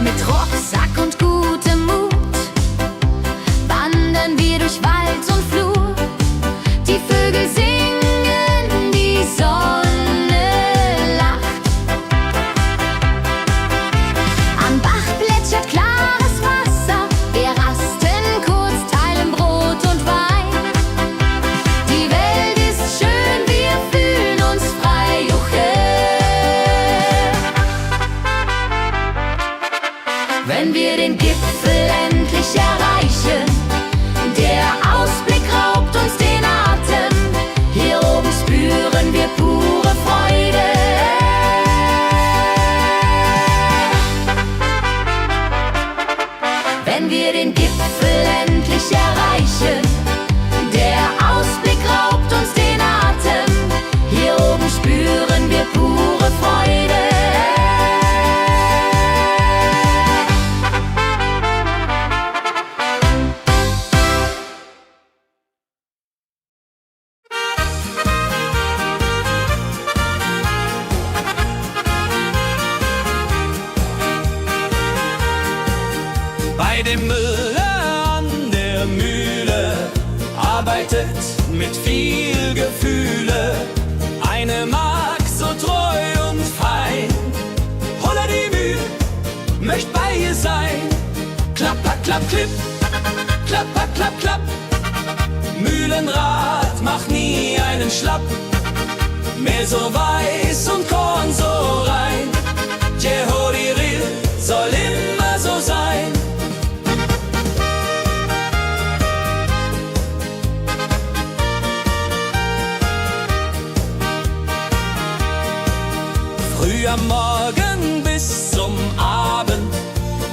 Mit Rucksack und gutem Mut wandern wir durch Wald und Flur. Die Vögel singen, die Sonne lacht. Am Bach plätschert klares Wasser, wir rasten kurz, teilen Brot und Wein. Die Welt ist schön, wir fühlen uns frei, juche. Wenn wir den Gipfel endlich erreichen, der Ausblick raubt uns den Atem. Hier oben spüren wir pure Freude. Wenn wir den Gipfel endlich erreichen, der Ausblick raubt uns den Atem. Hier oben spüren wir pure Freude. Bei dem Müller an der Mühle arbeitet mit viel Gefühle eine Magd so treu und fein. Holla die Mühl, möcht bei ihr sein. Klapper, klapp, klipp, klapper, klapp, klapp. Mühlenrad macht nie einen Schlapp. Mehl so weiß und Korn so rein. Jehodiril soll immer so sein. Früh am Morgen bis zum Abend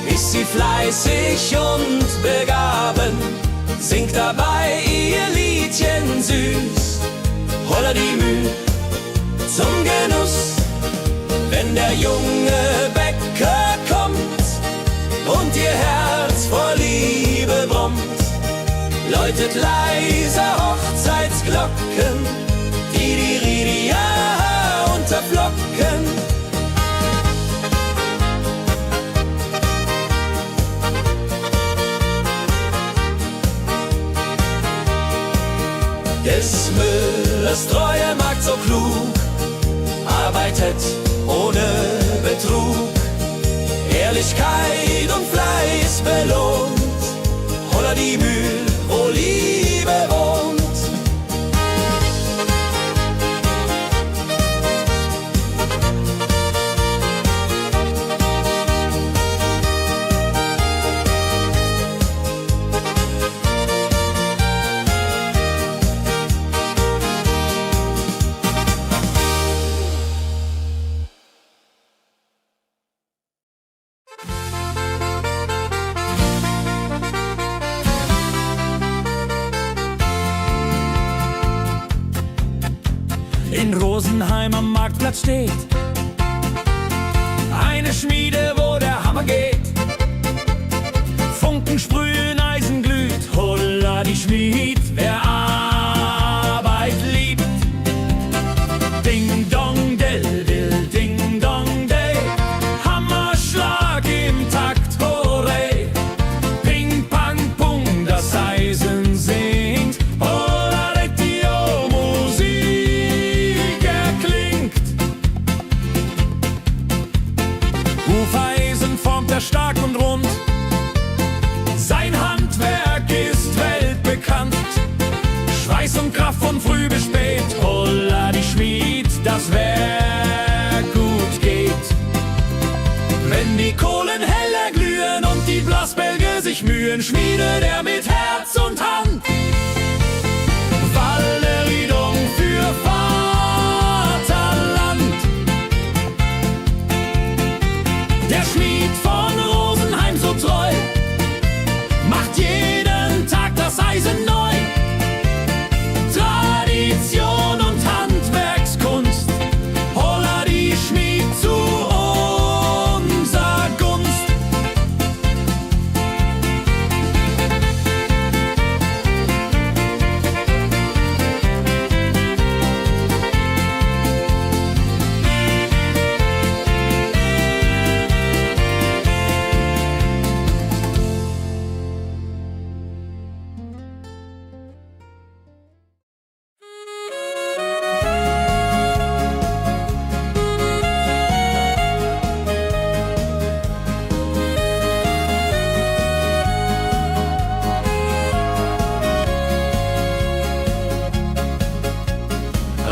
ist sie fleißig und begaben, singt dabei ihr Liedchen süß. Holla die Mühl zum Genuss, wenn der junge Bäcker kommt und ihr Herz vor Liebe brummt, läutet leise Hochzeitsglocken, die Ridia unterflocken. Des Müllers treue Magd so klug, arbeitet ohne Betrug, Ehrlichkeit und Fleiß belohnt. Holla die Mühl, wo Liebe wohnt. In Rosenheim am Marktplatz steht eine Schmiede, wo der Hammer geht. Funken sprühen, Eisen glüht, holla die Schmied, wer Arbeit liebt. Ding dong del dill, ding dong day, Hammerschlag im Takt, hurray. Ping pang pung, das Eisen singt, holla retio, Musik erklingt. Hufeisen formt der stark und rund. Sein Handwerk ist weltbekannt. Schweiß und Kraft von früh bis spät. Holla die Schmied, das Werk gut geht. Wenn die Kohlen heller glühen und die Blasbälge sich mühen, schmiedet er mit Herz und Hand Walleriedung für Vaterland. Der Schmied von Rosenheim so treu macht jeden Tag das Eisen neu. Tradition und Handwerkskunst, holla die Schmied zu unser Gunst.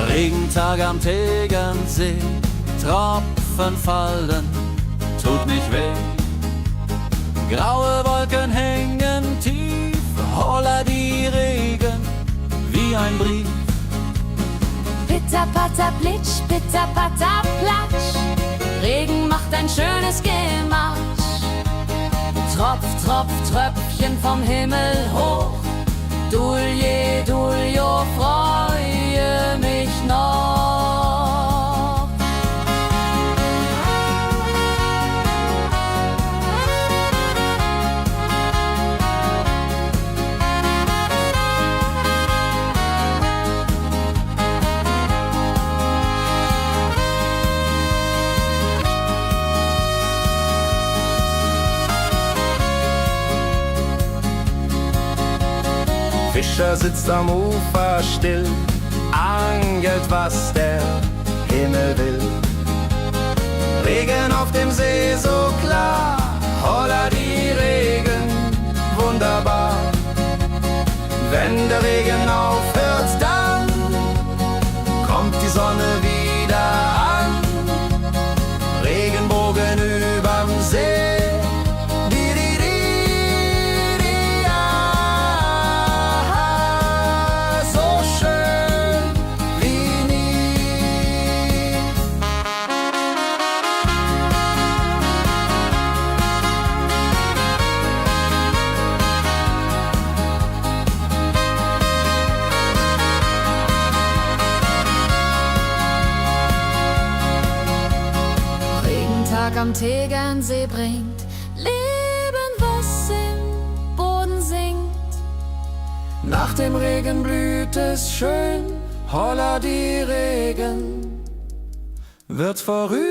Regentag am Tegernsee, Tropfen fallen, tut nicht weh. Graue Wolken hängen tief, holla die Regen wie ein Brief. Pitter, patter, plitsch, pitter, patter, platsch. Regen macht ein schönes Gemarsch. Tropf, Tropf, Tröpfchen vom Himmel hoch. Dulje, Duljo, freue mich noch. Fischer sitzt am Ufer still, angelt, was der Himmel will. Regen auf dem See so klar, holla die Regen, wunderbar. Wenn der Regen aufhört, dann kommt die Sonne wieder an. Regenbogen überm See. Am Tegernsee bringt Leben, was im Boden singt. Nach dem Regen blüht es schön, holla die Regen wird vorübergehen.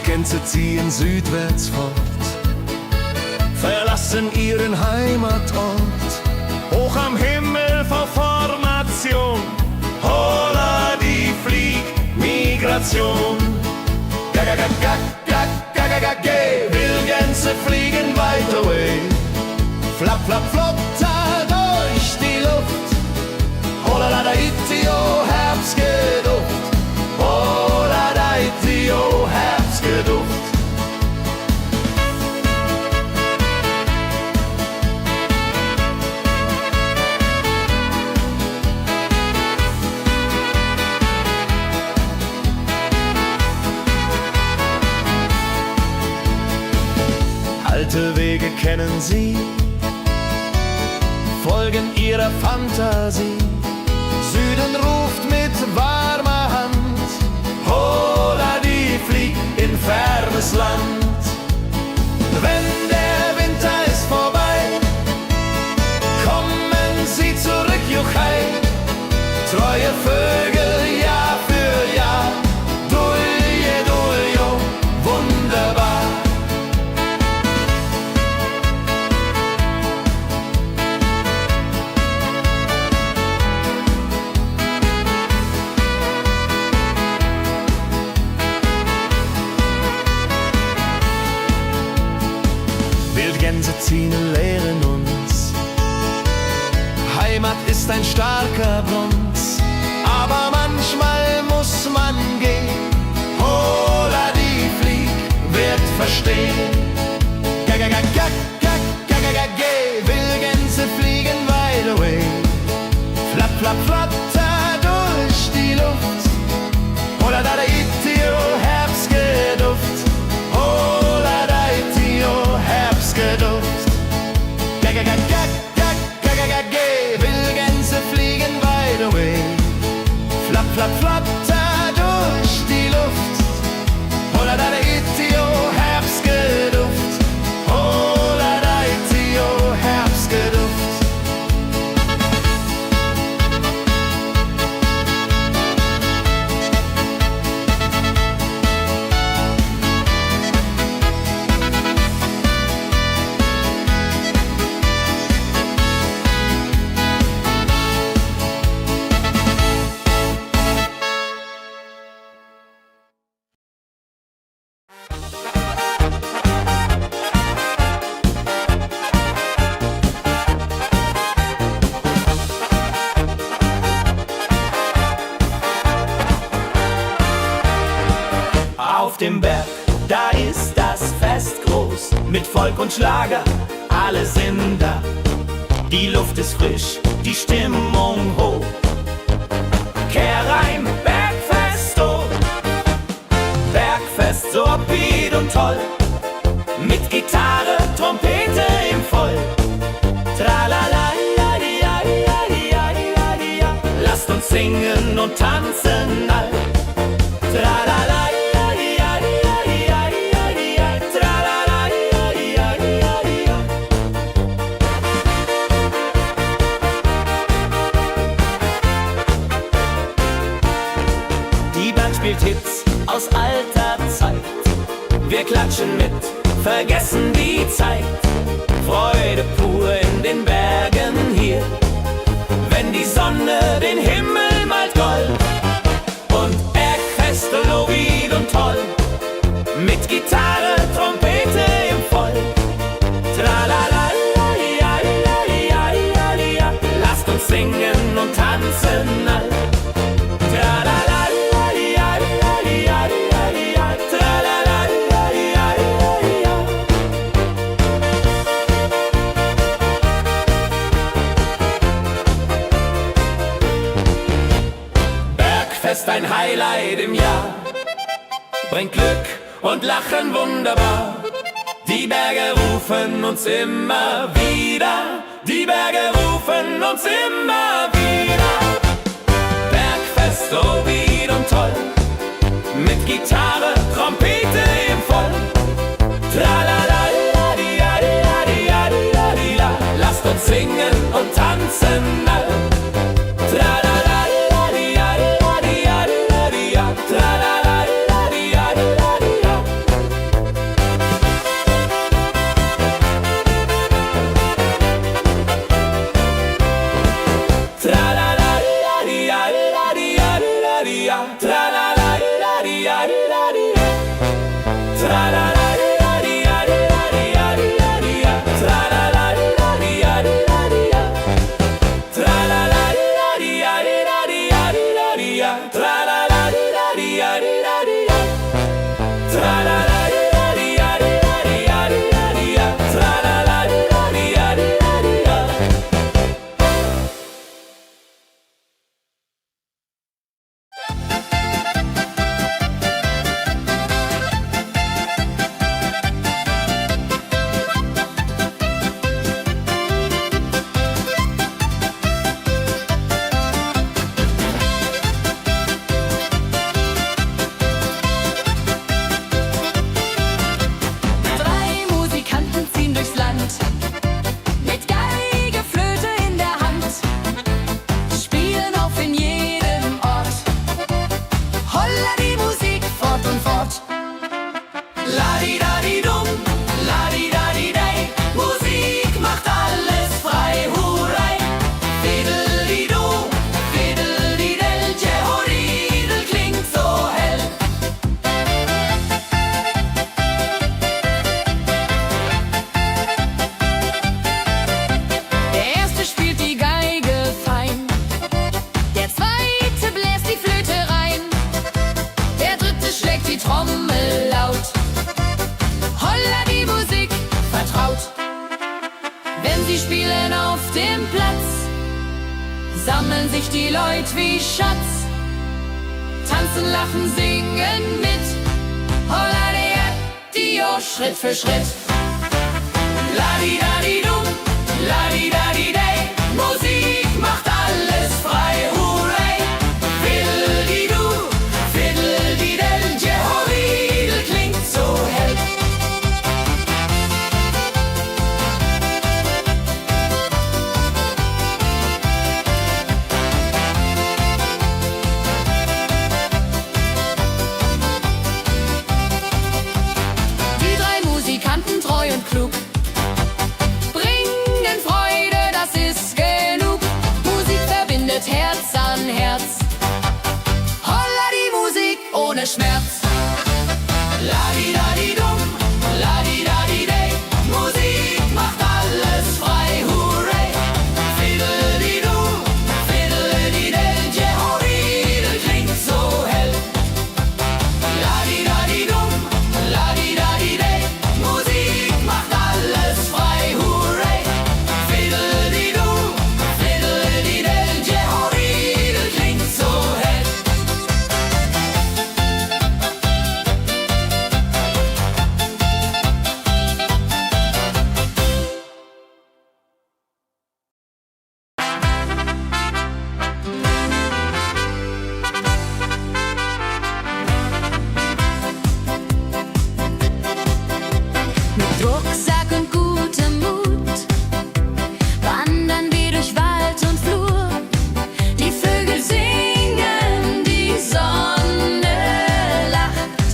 Gänse ziehen südwärts fort, verlassen ihren Heimatort. Hoch am Himmel vor Formation, holla die Fliegmigration. Wildgänse fliegen weit away, flapp, flapp, flotter durch die Luft. Holla la da itio, Herbstgeduft. Holla da itio, Herbstgeduft. Wege kennen sie, folgen ihrer Fantasie. Süden ruft mit warmer Hand, hola, die fliegt in fernes Land. Wenn der Winter ist vorbei, kommen sie zurück, Juchai. Treue Vögel, Jahr für Jahr, Dulje, Duljo, wunderbar. Wildgänse ziehen lehren uns, Heimat ist ein starker Bronz, aber manchmal muss man gehen. Hola, die Flieg wird verstehen. Wildgänse fliegen wide away, flapp, flapp, flatter durch die Luft. Hola, da itio, Herbstgeduft. Hola, da itio, Herbstgeduft. Wildgänse fliegen wide away, flapp, flapp, flatter durch die Luft. Hola, da itio, Herbstgeduft. Hola, da itio, Herbstgeduft. Auf dem Berg, da ist das Fest groß, mit Volk und Schlager, alle sind da. Die Luft ist frisch, die Stimmung hoch. Kehrreim, Bergfest, oh. Bergfest, so upbeat und toll, mit Gitarre, Trompete im Voll. Tralala, ja, ja, ja, ja, ja, ja. Lasst uns singen und tanzen all. Tralala. Spielt Hits aus alter Zeit. Wir klatschen mit, vergessen die Zeit. Freude pur in den Bergen hier, wenn die Sonne den Himmel malt gold. Und Bergfest, Lovid und toll, mit Gitarre, Trompete im Voll. Tralala, ja, ja, ja, ja, ja. Lasst uns singen und tanzen all. Tralala. Bergfest, ein Highlight im Jahr, bringt Glück und Lachen wunderbar. Die Berge rufen uns immer wieder, die Berge rufen uns immer wieder. Bergfest, so weit und toll, mit Gitarre, Trompete im Voll. Tralala, ja, ja, ja, ja, ja. Lasst uns singen und tanzen all. Tralala. Trommel laut. Holla die Musik vertraut. Wenn sie spielen auf dem Platz, sammeln sich die Leute wie Schatz. Tanzen, lachen, singen mit. Holla die Schritt für Schritt. Ladi-dadi-dum, ladi-dadi-day. Musik macht alles frei, hurray. Fiddle-di-du, fiddle-di-del. Jehoridel klingt so hell. Die drei Musikanten, treu und klug, bringen Freude, das ist genug. Musik verbindet Herz an Herz. Holla die Musik ohne Schmerz. Ladi-dadi-dum, ladi-dadi-day. Musik macht alles frei, hurray. Fiddle-di-du, fiddle-di-del. Jehoridel klingt so hell. Ladi-dadi-dum, ladi-dadi-day. Musik macht alles frei, hurray. Fiddle-di-du, fiddle-di-del. Jehoridel klingt so hell. Mit Rucksack und gutem Mut wandern wir durch Wald und Flur. Die Vögel singen, die Sonne lacht.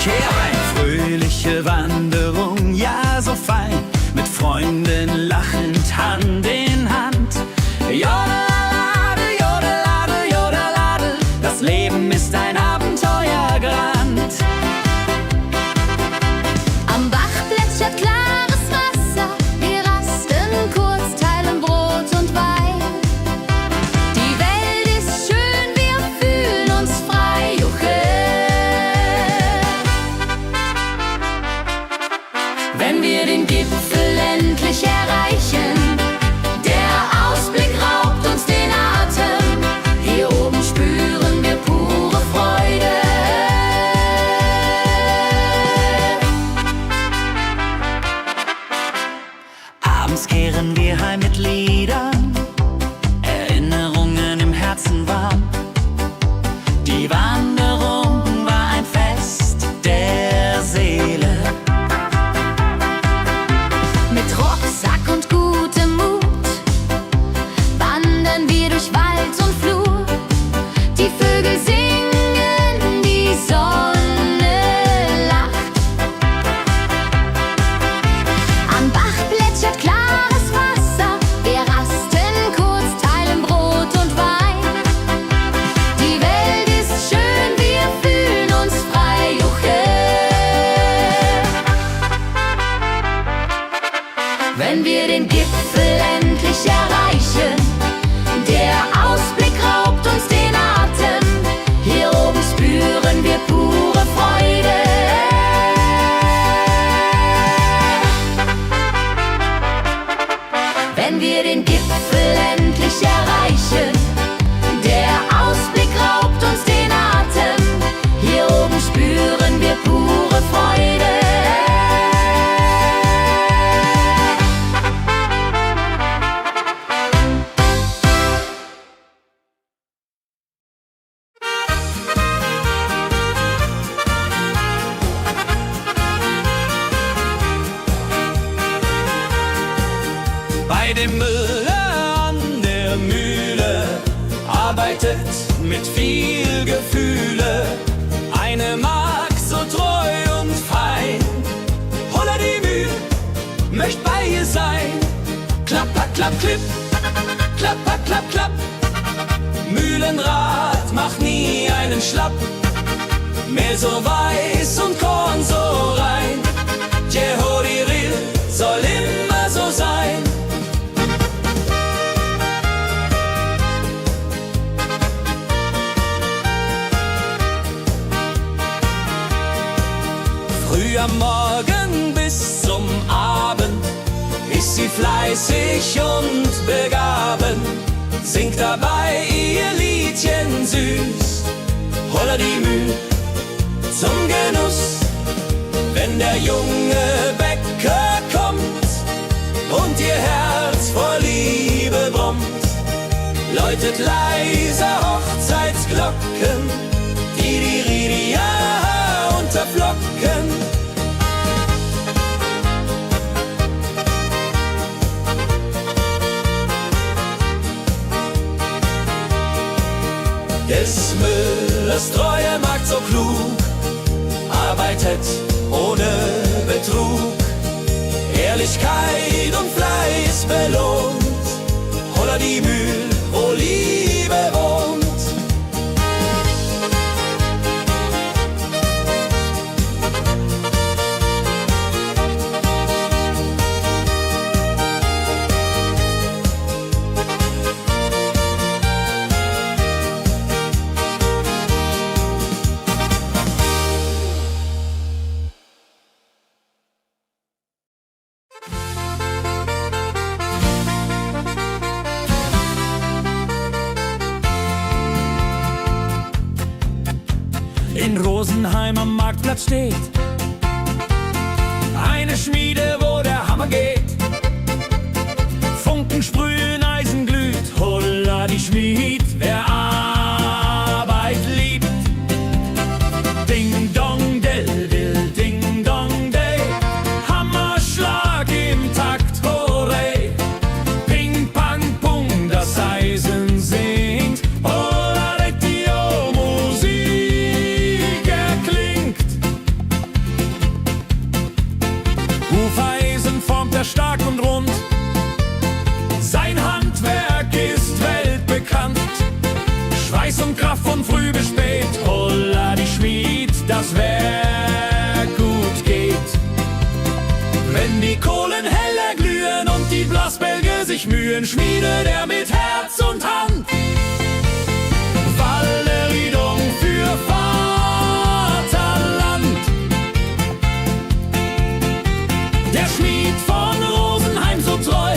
Kehr ein, fröhliche Wanderung, ja so fein, mit Freunden lachend Hand in Hand. Jodelade, jodelade, jodelade, das Leben ist ein Abenteuergrand. Am Bach plätschert klares Wasser, wir rasten kurz, teilen Brot und Wein. Die Welt ist schön, wir fühlen uns frei, juche. Wenn wir den Gipfel endlich erreichen, der Ausblick raubt uns den Atem. Hier oben spüren wir pure Freude. Abends kehren wir heim mit Liedern, Erinnerungen im Herzen warm. Die Wanderung war ein Fest der Seele. Mit Rucksack und gutem Mut wandern wir durch Wald und Flur. Die Vögel singen, die Sonne lacht. Am Bach plätschert klares Wasser, wir rasten kurz, teilen Brot und Wein. Die Welt ist schön, wir fühlen uns frei, juche. Wenn wir den Gipfel endlich erreichen, der Ausblick raubt uns den Atem. Hier oben spüren wir pure Freude. Wenn wir den Gipfel endlich erreichen, der Ausblick raubt uns den Atem. Hier oben spüren wir pure Freude. Bei dem Müller an der Mühle arbeitet mit viel Gefühle eine Magd so treu und fein. Holla die Mühle, möcht bei ihr sein. Klapper, klapp, klipp, klapper, klapp, klapp. Mühlenrad macht nie einen Schlapp. Mehl so weiß und Korn so rein. Jehoridel soll immer so sein. Früh am Morgen bis zum Abend ist sie fleißig und begaben, singt dabei ihr Liedchen süß. Holla die Müh zum Genuss, wenn der junge Bäcker kommt und ihr Herz vor Liebe brummt, läutet leise Hochzeitsglocken, die Ridia unterflocken. Des Müllers treue Magd so klug, arbeitet ohne Betrug, Ehrlichkeit und Fleiß belohnt. Holla die Mühl, wo Liebe wohnt. In Rosenheim am Marktplatz steht eine Schmiede, wo der Hammer geht. Funken sprühen, Eisen glüht, holla die Schmied, wer Arbeit liebt. Ding dong del dill, ding dong day, Hammerschlag im Takt, hurray. Ping pang pung, das Eisen singt, holla retio, Musik erklingt. Hufeisen formt er stark und rund, sein Handwerk ist weltbekannt. Schweiß und Kraft von früh bis spät, holla die Schmied, das Werk gut geht. Wenn die Kohlen heller glühen und die Blasbälge sich mühen, schmiedet er mit Herz und Hand Walleridung für Vaterland. Der Schmied von Rosenheim so treu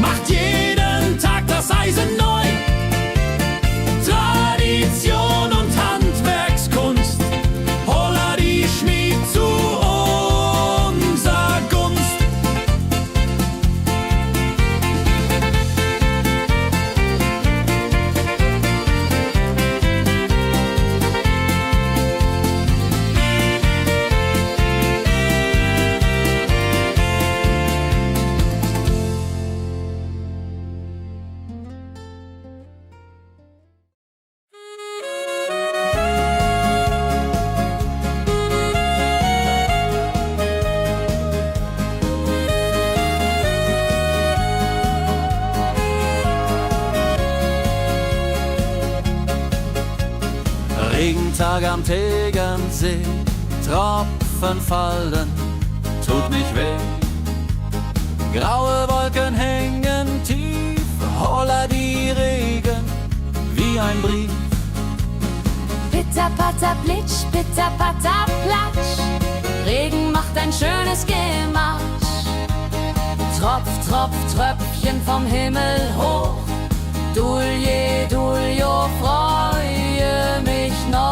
macht jeden Tag das Eisen neu. Tradition und Handwerkskunst, holla die Schmied zu unser Gunst. Regentag am Tegernsee, Tropfen fallen, tut mich weh. Graue Wolken hängen tief, holla die Regen wie ein Brief. Pitter, patter, plitsch, pitter, patter, platsch. Regen macht ein schönes Gemarsch. Tropf, Tropf, Tröpfchen vom Himmel hoch. Dulje, Duljo, freue mich noch.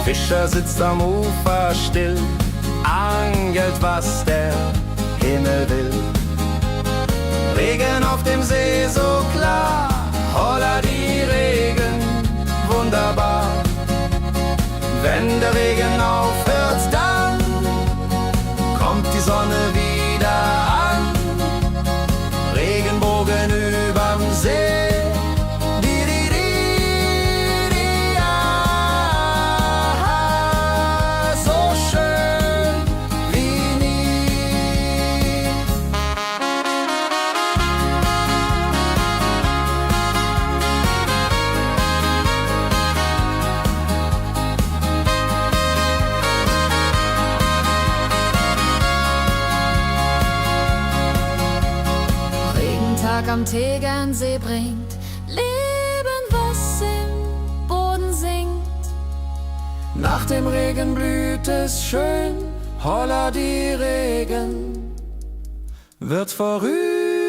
Fischer sitzt am Ufer still, angelt, was der Himmel will. Regen auf dem See so klar, holla die Regen, wunderbar. Wenn der Regen aufhört, dann kommt die Sonne wieder an. Regenbogen überm See. am Tegernsee bringt Leben, was im Boden singt. Nach dem Regen blüht es schön, holla die Regen wird vorübergehen.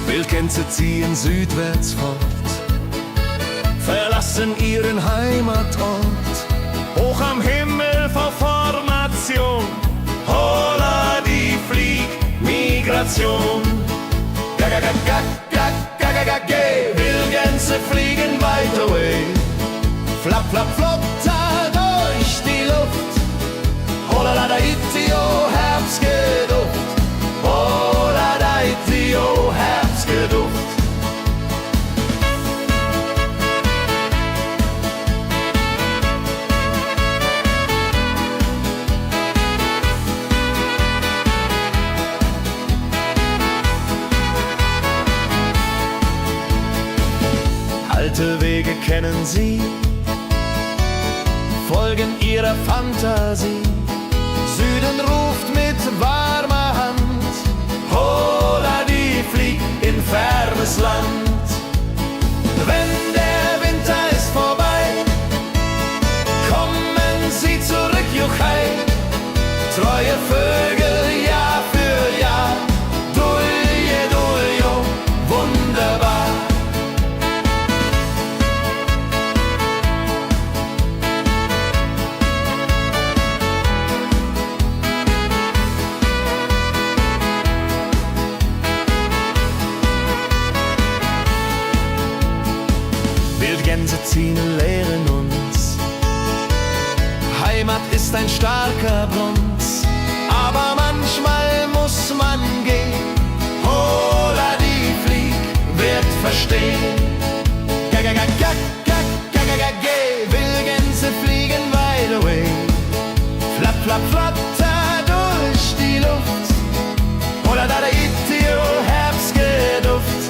Wildgänse ziehen südwärts fort, verlassen ihren Heimatort. Hoch am Himmel vor Formation, holla die Fliegmigration. Gag, Wildgänse fliegen weit away. Flap, flap, flop, da durch die Luft. Holla da itio, Herbstgeduft. Holla da itio, Herbstgeduft. Alte Wege kennen sie, folgen ihrer Fantasie. Süden ruft mit warmer Hand, holla die flieg in fernes Land. Wenn der Winter ist vorbei, kommen sie zurück, Juchai. Treue Vögel, Jahr für Jahr, Dulje, Duljo, wunderbar. Wildgänse ziehen, lehren uns. Heimat ist ein starker Brunz, aber manchmal muss man gehen. Holla die Flieg wird verstehen. Wildgänse fliegen wide away. Flap, flap, flatter durch die Luft. Holla da itio, Herbstgeduft.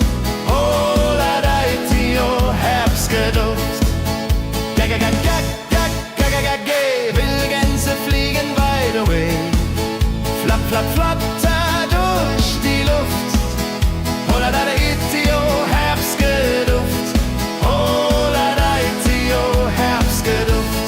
Holla da itio, Herbstgeduft. Wildgänse fliegen wide away. Flap, flap, flatter durch die Luft. Holla da itio, Herbstgeduft. Holla da itio, Herbstgeduft.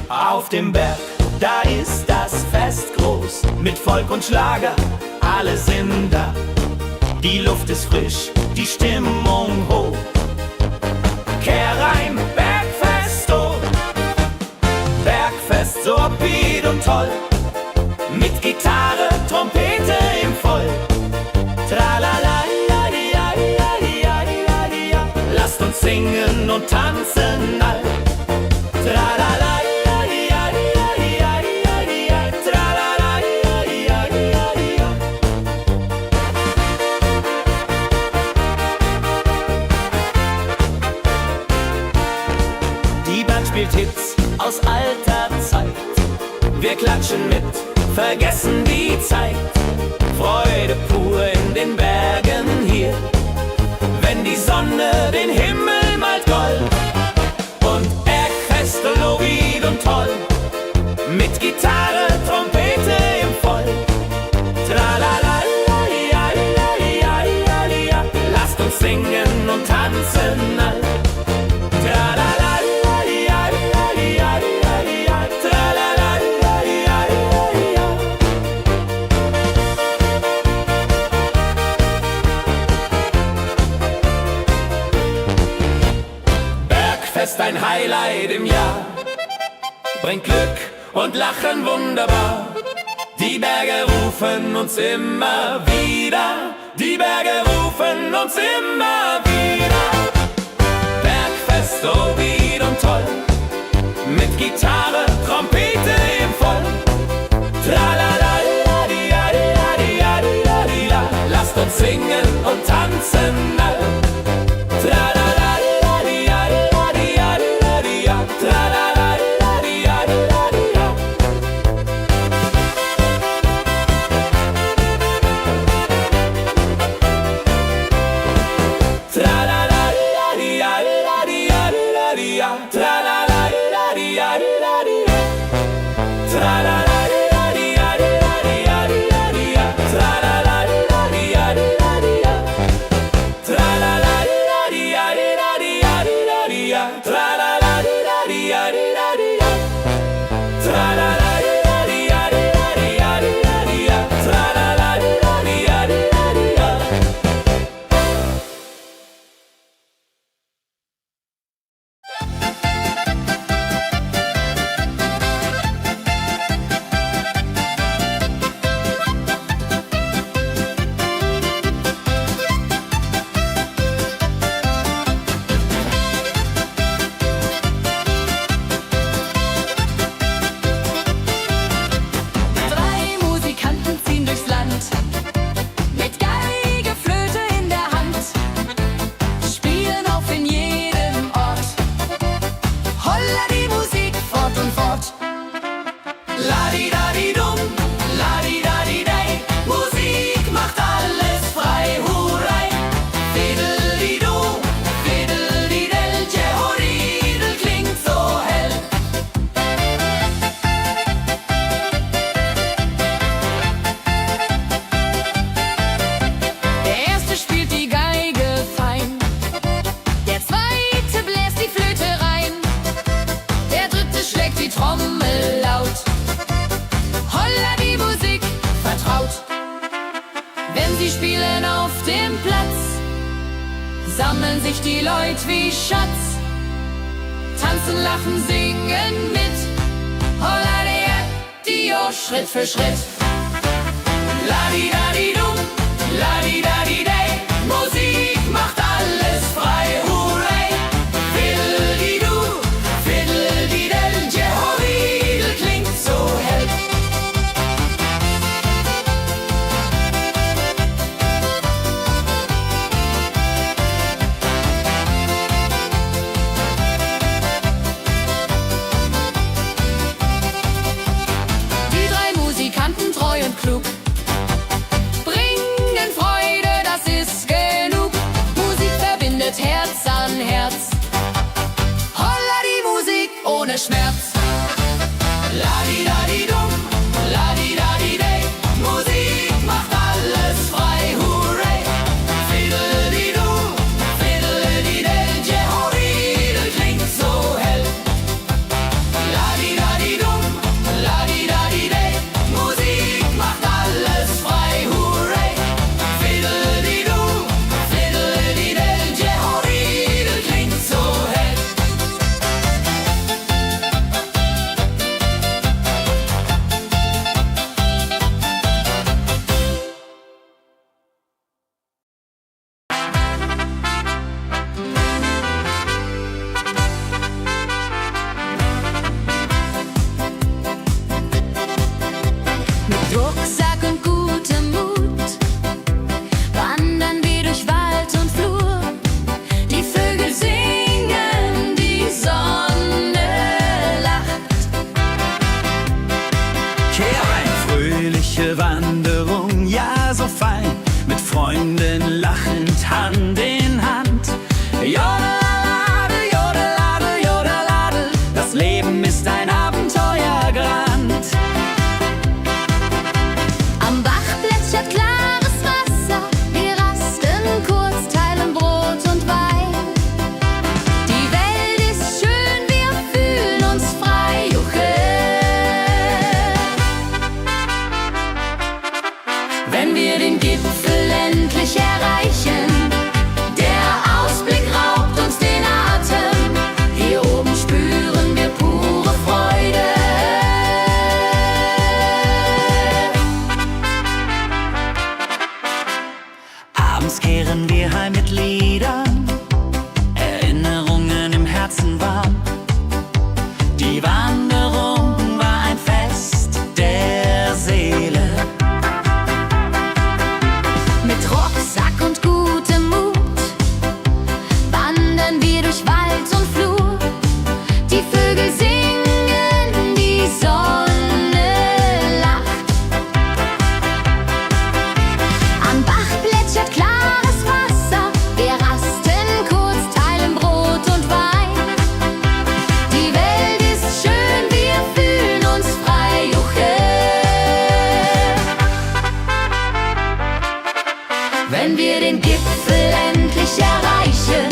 Auf dem Berg, da ist das Fest groß, mit Volk und Schlager, alle sind da. Die Luft ist frisch, die Stimmung hoch. Kehr rein, Bergfest, oh. Bergfest, so upbeat und toll. Mit Gitarre, Trompete im Voll. Tralala, ja, ja, ja, ja, ja, ja. Lasst uns singen und tanzen all. Tralala. Spielt Hits aus alter Zeit. Wir klatschen mit, vergessen die Zeit. Tralala, lasst uns singen und tanzen all. Tralala, tralala. Bergfest, ein Highlight im Jahr, bringt Glück und Lachen wunderbar. Die Berge rufen uns immer wieder, die Berge rufen uns immer wieder. Bergfest, so Lied und toll, mit Gitarre, Trompete im Voll. Tralala, lasst uns singen und tanzen all. Tralala, sammeln sich die Leute wie Schatz, tanzen, lachen, singen mit. Holla Dio, Schritt für Schritt. Ladi-dadi-dum, ladi-dadi-day, Musik macht alles frei, hurray. Fiddle-di-du, fiddle-di-del, Jehoridel klingt so hell. Die drei Musikanten, treu und klug, wenn wir den Gipfel endlich erreichen. Der Ausblick raubt uns den Atem, hier oben spüren wir pure Freude. Abends kehren wir heim mit Liedern, Erinnerungen im Herzen warm. Die Wanderung war ein Fest der Seele. Mit Rucksack und gutem Mut wandern wir durch Wald und Flur. Die Vögel singen, die Sonne lacht. Am Bach plätschert klares Wasser, wir rasten kurz, teilen Brot und Wein. Die Welt ist schön, wir fühlen uns frei, juche. Wenn wir den Gipfel endlich erreichen,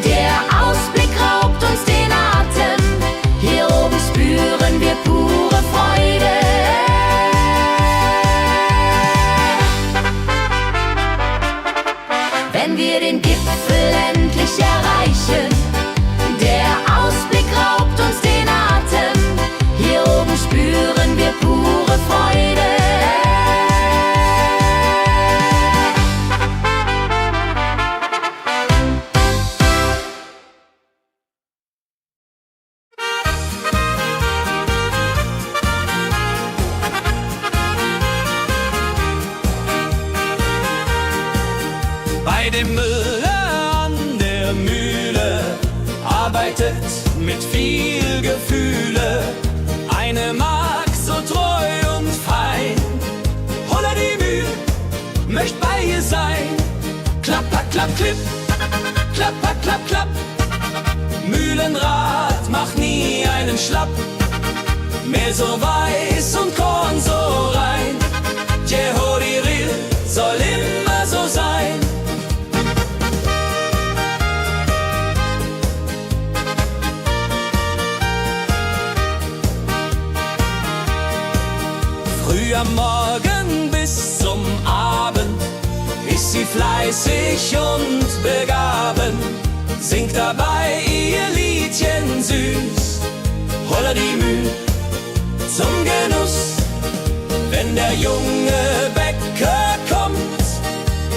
der Ausblick raubt uns den Atem, hier oben spüren wir pure Freude. Wenn wir den Gipfel endlich erreichen, der Ausblick raubt uns den Atem, hier oben spüren wir pure Freude. Bei dem Müller an der Mühle arbeitet mit viel Gefühle eine Magd so treu und fein. Holla die Mühl, möcht bei ihr sein. Klapper, klapp, klipp, klapper, klapp, klapp. Mühlenrad macht nie einen Schlapp. Mehl so weiß und Korn so rein. Jehodiril soll immer so sein. Früh am Morgen bis zum Abend ist sie fleißig und begaben, singt dabei ihr Liedchen süß. Holla die Mühl zum Genuss, wenn der junge Bäcker kommt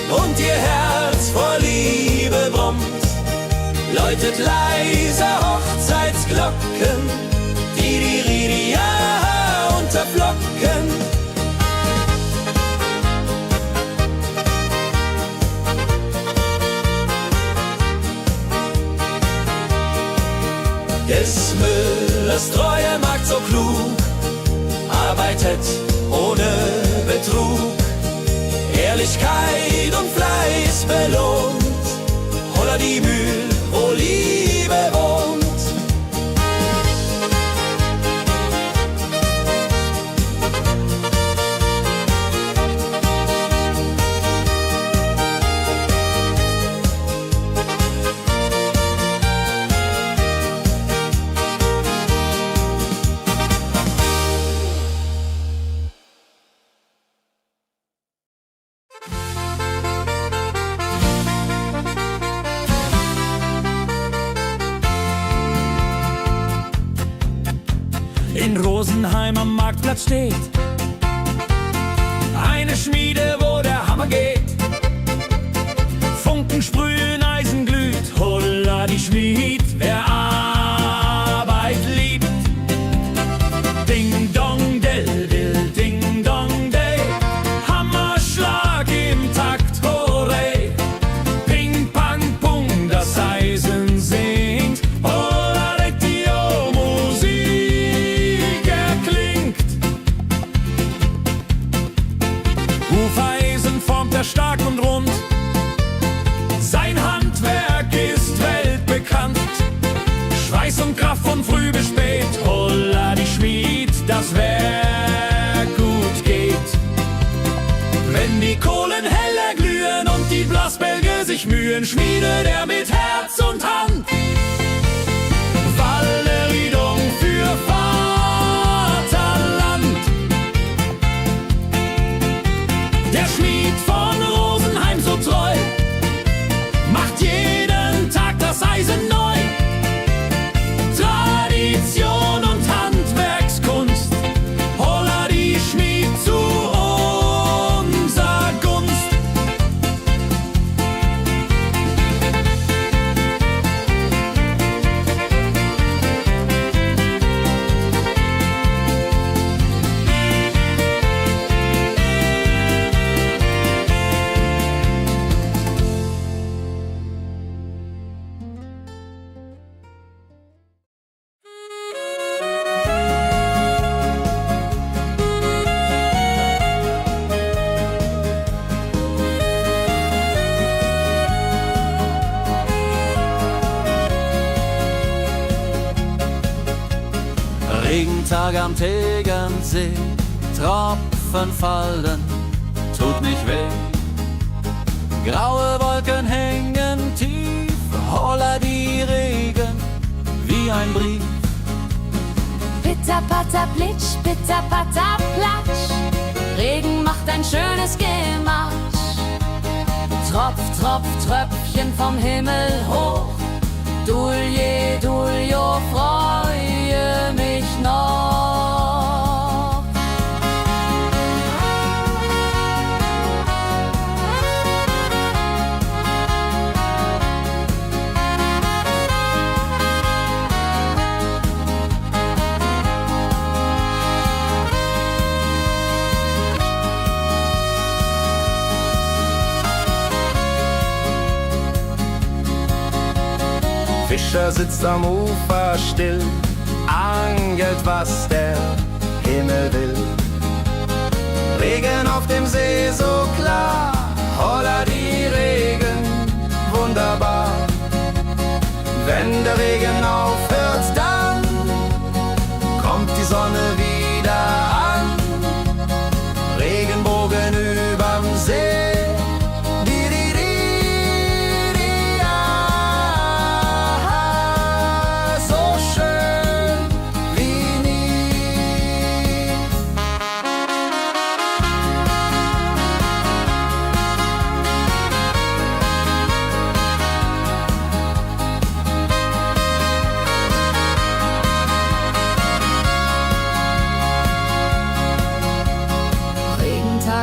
und ihr Herz vor Liebe brummt, läutet leise Hochzeitsglocken, die Ridia unterflocken. Des Müllers treue Magd so klug, arbeitet ohne Betrug, Ehrlichkeit und Fleiß belohnt. Holla die Mühl, wo Liebe wohnt. In Rosenheim am Marktplatz steht eine Schmiede, wo der Hammer geht. Funken sprühen, Eisen glüht, holla die Schmied, wer Arbeit liebt. Ding dong del dill, ding dong day, Hammerschlag im Takt, hurray. Ping pang pung, das Eisen singt, holla Retio, Musik erklingt. Hufeisen formt er stark und rund, sein Handwerk ist weltbekannt. Schweiß und Kraft von früh bis spät, holla die Schmied, das Werk gut geht. Wenn die Kohlen heller glühen und die Blasbälge sich mühen, schmiedet er mit Herz und Hand Walleriedung für Vaterland. Der Schmied von Rosenheim so treu macht jeden Tag das Eisen neu. Tradition und Handwerkskunst, holla die Schmied zu unser Gunst. Regentag am Tegernsee, Tropfen fallen, tut nicht weh. Graue Wolken hängen tief, holla die Regen wie ein Brief. Pitter, patter, plitsch, pitter, patter, platsch. Regen macht ein schönes Gematsch. Tropf, Tropf, Tröpfchen vom Himmel hoch. Dulje, Duljo, freue mich noch. Fischer sitzt am Ufer still, angelt, was der Himmel will. Regen auf dem See so klar, holla die Regen, wunderbar. Wenn der Regen aufhört, dann kommt die Sonne wieder an. Regenbogen überm See.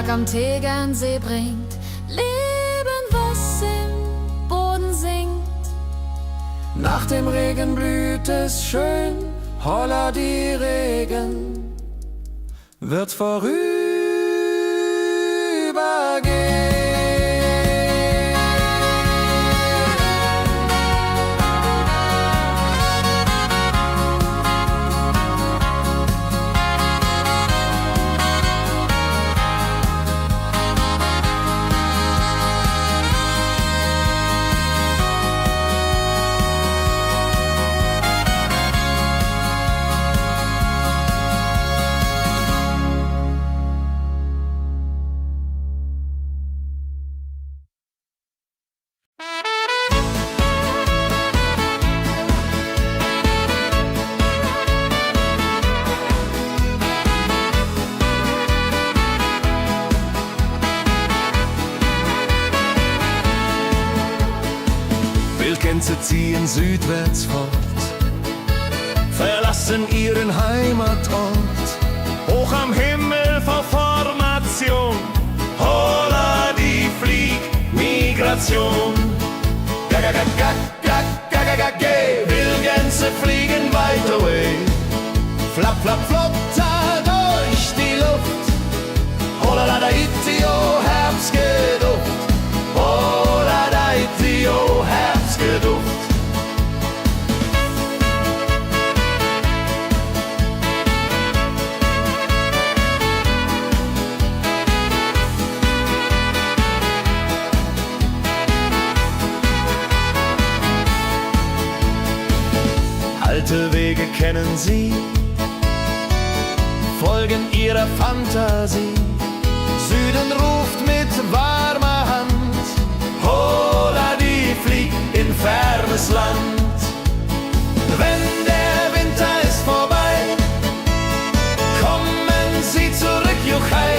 Am Tegernsee bringt Leben, was im Boden singt. Nach dem Regen blüht es schön, holla die Regen wird vorübergehen. Gänse ziehen südwärts fort, verlassen ihren Heimatort. Hoch am Himmel vor Formation, holla die Fliegmigration. Wildgänse fliegen weit away, flapp, flapp, flotter durch die Luft. Holla da itio, Herbstgeduft. Holla da itio, Herbstgeduft. Alte Wege kennen sie, folgen ihrer Fantasie. Süden ruft mit warmer Hand, holla die fliegt in fernes Land. Wenn der Winter ist vorbei, kommen sie zurück, Juchai.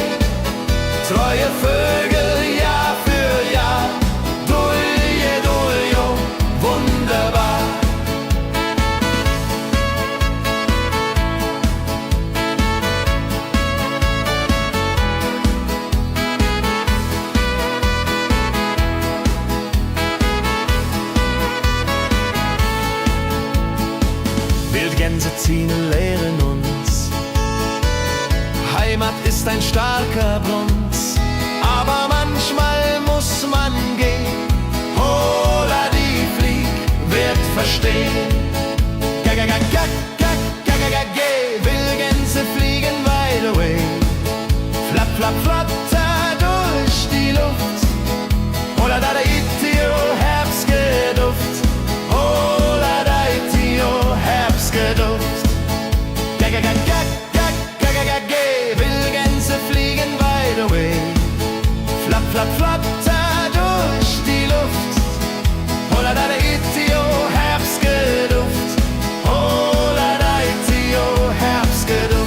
Treu neue Vögel Jahr für Jahr. Dulje, duljo, wunderbar. Wildgänse ziehen, lehren uns. Heimat ist ein starker Bronz, aber manchmal muss man gehen. Hola, die Flieg wird verstehen. Wildgänse fliegen wide away. Flapp, flapp, flatter durch die Luft. Hola, da itio, Herbstgeduft. Hola, da itio, Herbstgeduft. Wildgänse fliegen wide away. Flapp, flapp, flatter durch die Luft. Hola, da itio, Herbstgeduft. Hola, da itio, Herbstgeduft.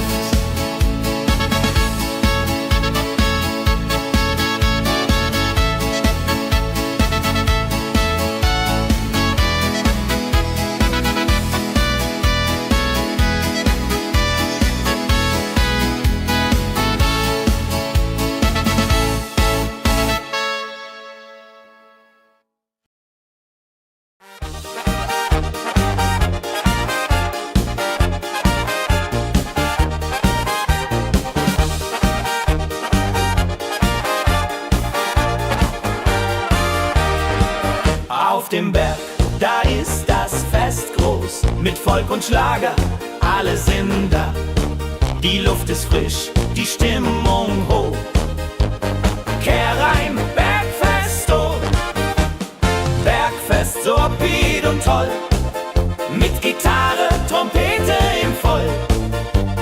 Auf dem Berg, da ist das Fest groß, mit Volk und Schlager, alle sind da. Die Luft ist frisch, die Stimmung hoch. Kehrreim, Bergfest, oh. Bergfest, so upbeat und toll. Mit Gitarre, Trompete im Voll.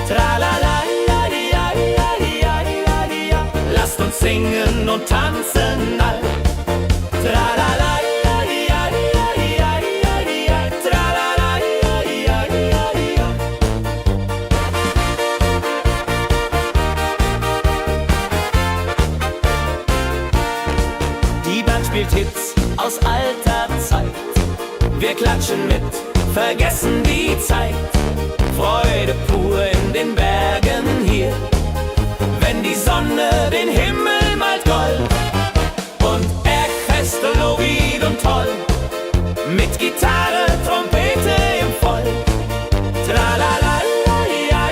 Tralala, ja, ja, ja, ja, ja, ja. Lasst uns singen und tanzen all. Tralala. Spielt Hits aus alter Zeit. Wir klatschen mit, vergessen die Zeit. Freude pur in den Bergen hier, wenn die Sonne den Himmel malt gold. Und Bergfest, Lovid und toll, mit Gitarre, Trompete im Voll. Tralala, ja, ja,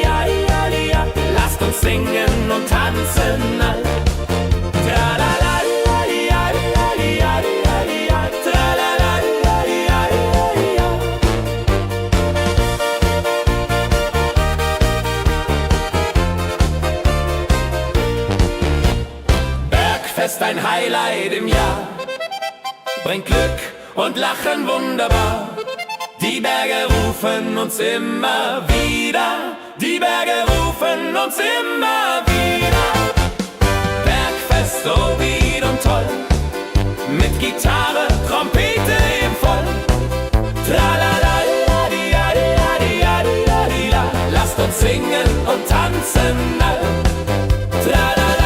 ja, ja, ja. Lasst uns singen und tanzen all. Tralala. Bergfest, ein Highlight im Jahr, bringt Glück und Lachen wunderbar. Die Berge rufen uns immer wieder, die Berge rufen uns immer wieder. Bergfest, so wied und toll, mit Gitarre, Trompete im Voll. Tralala, ja, ja, ja, ja, ja. Lasst uns singen und tanzen all. Tralala.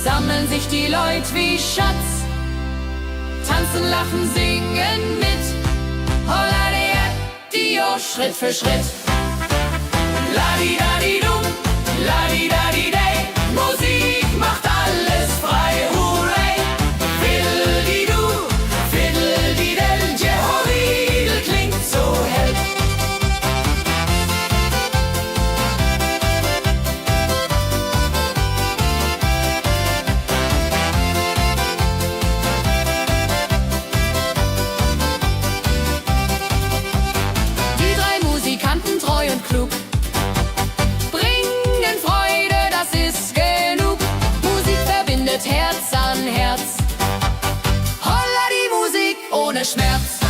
sammeln sich die Leute wie Schatz. Tanzen, lachen, singen mit. Holla Dio, Schritt für Schritt. Ladi-dadi-dum, ladi-dadi-day. Musik macht alles frei, hurray. Fiddle-di-du, fiddle-di-del. Jehoridel klingt so hell. Die drei Musikanten, treu und klug, bringen Freude, das ist genug. Musik verbindet Herz an Herz. Holla die Musik ohne Schmerz.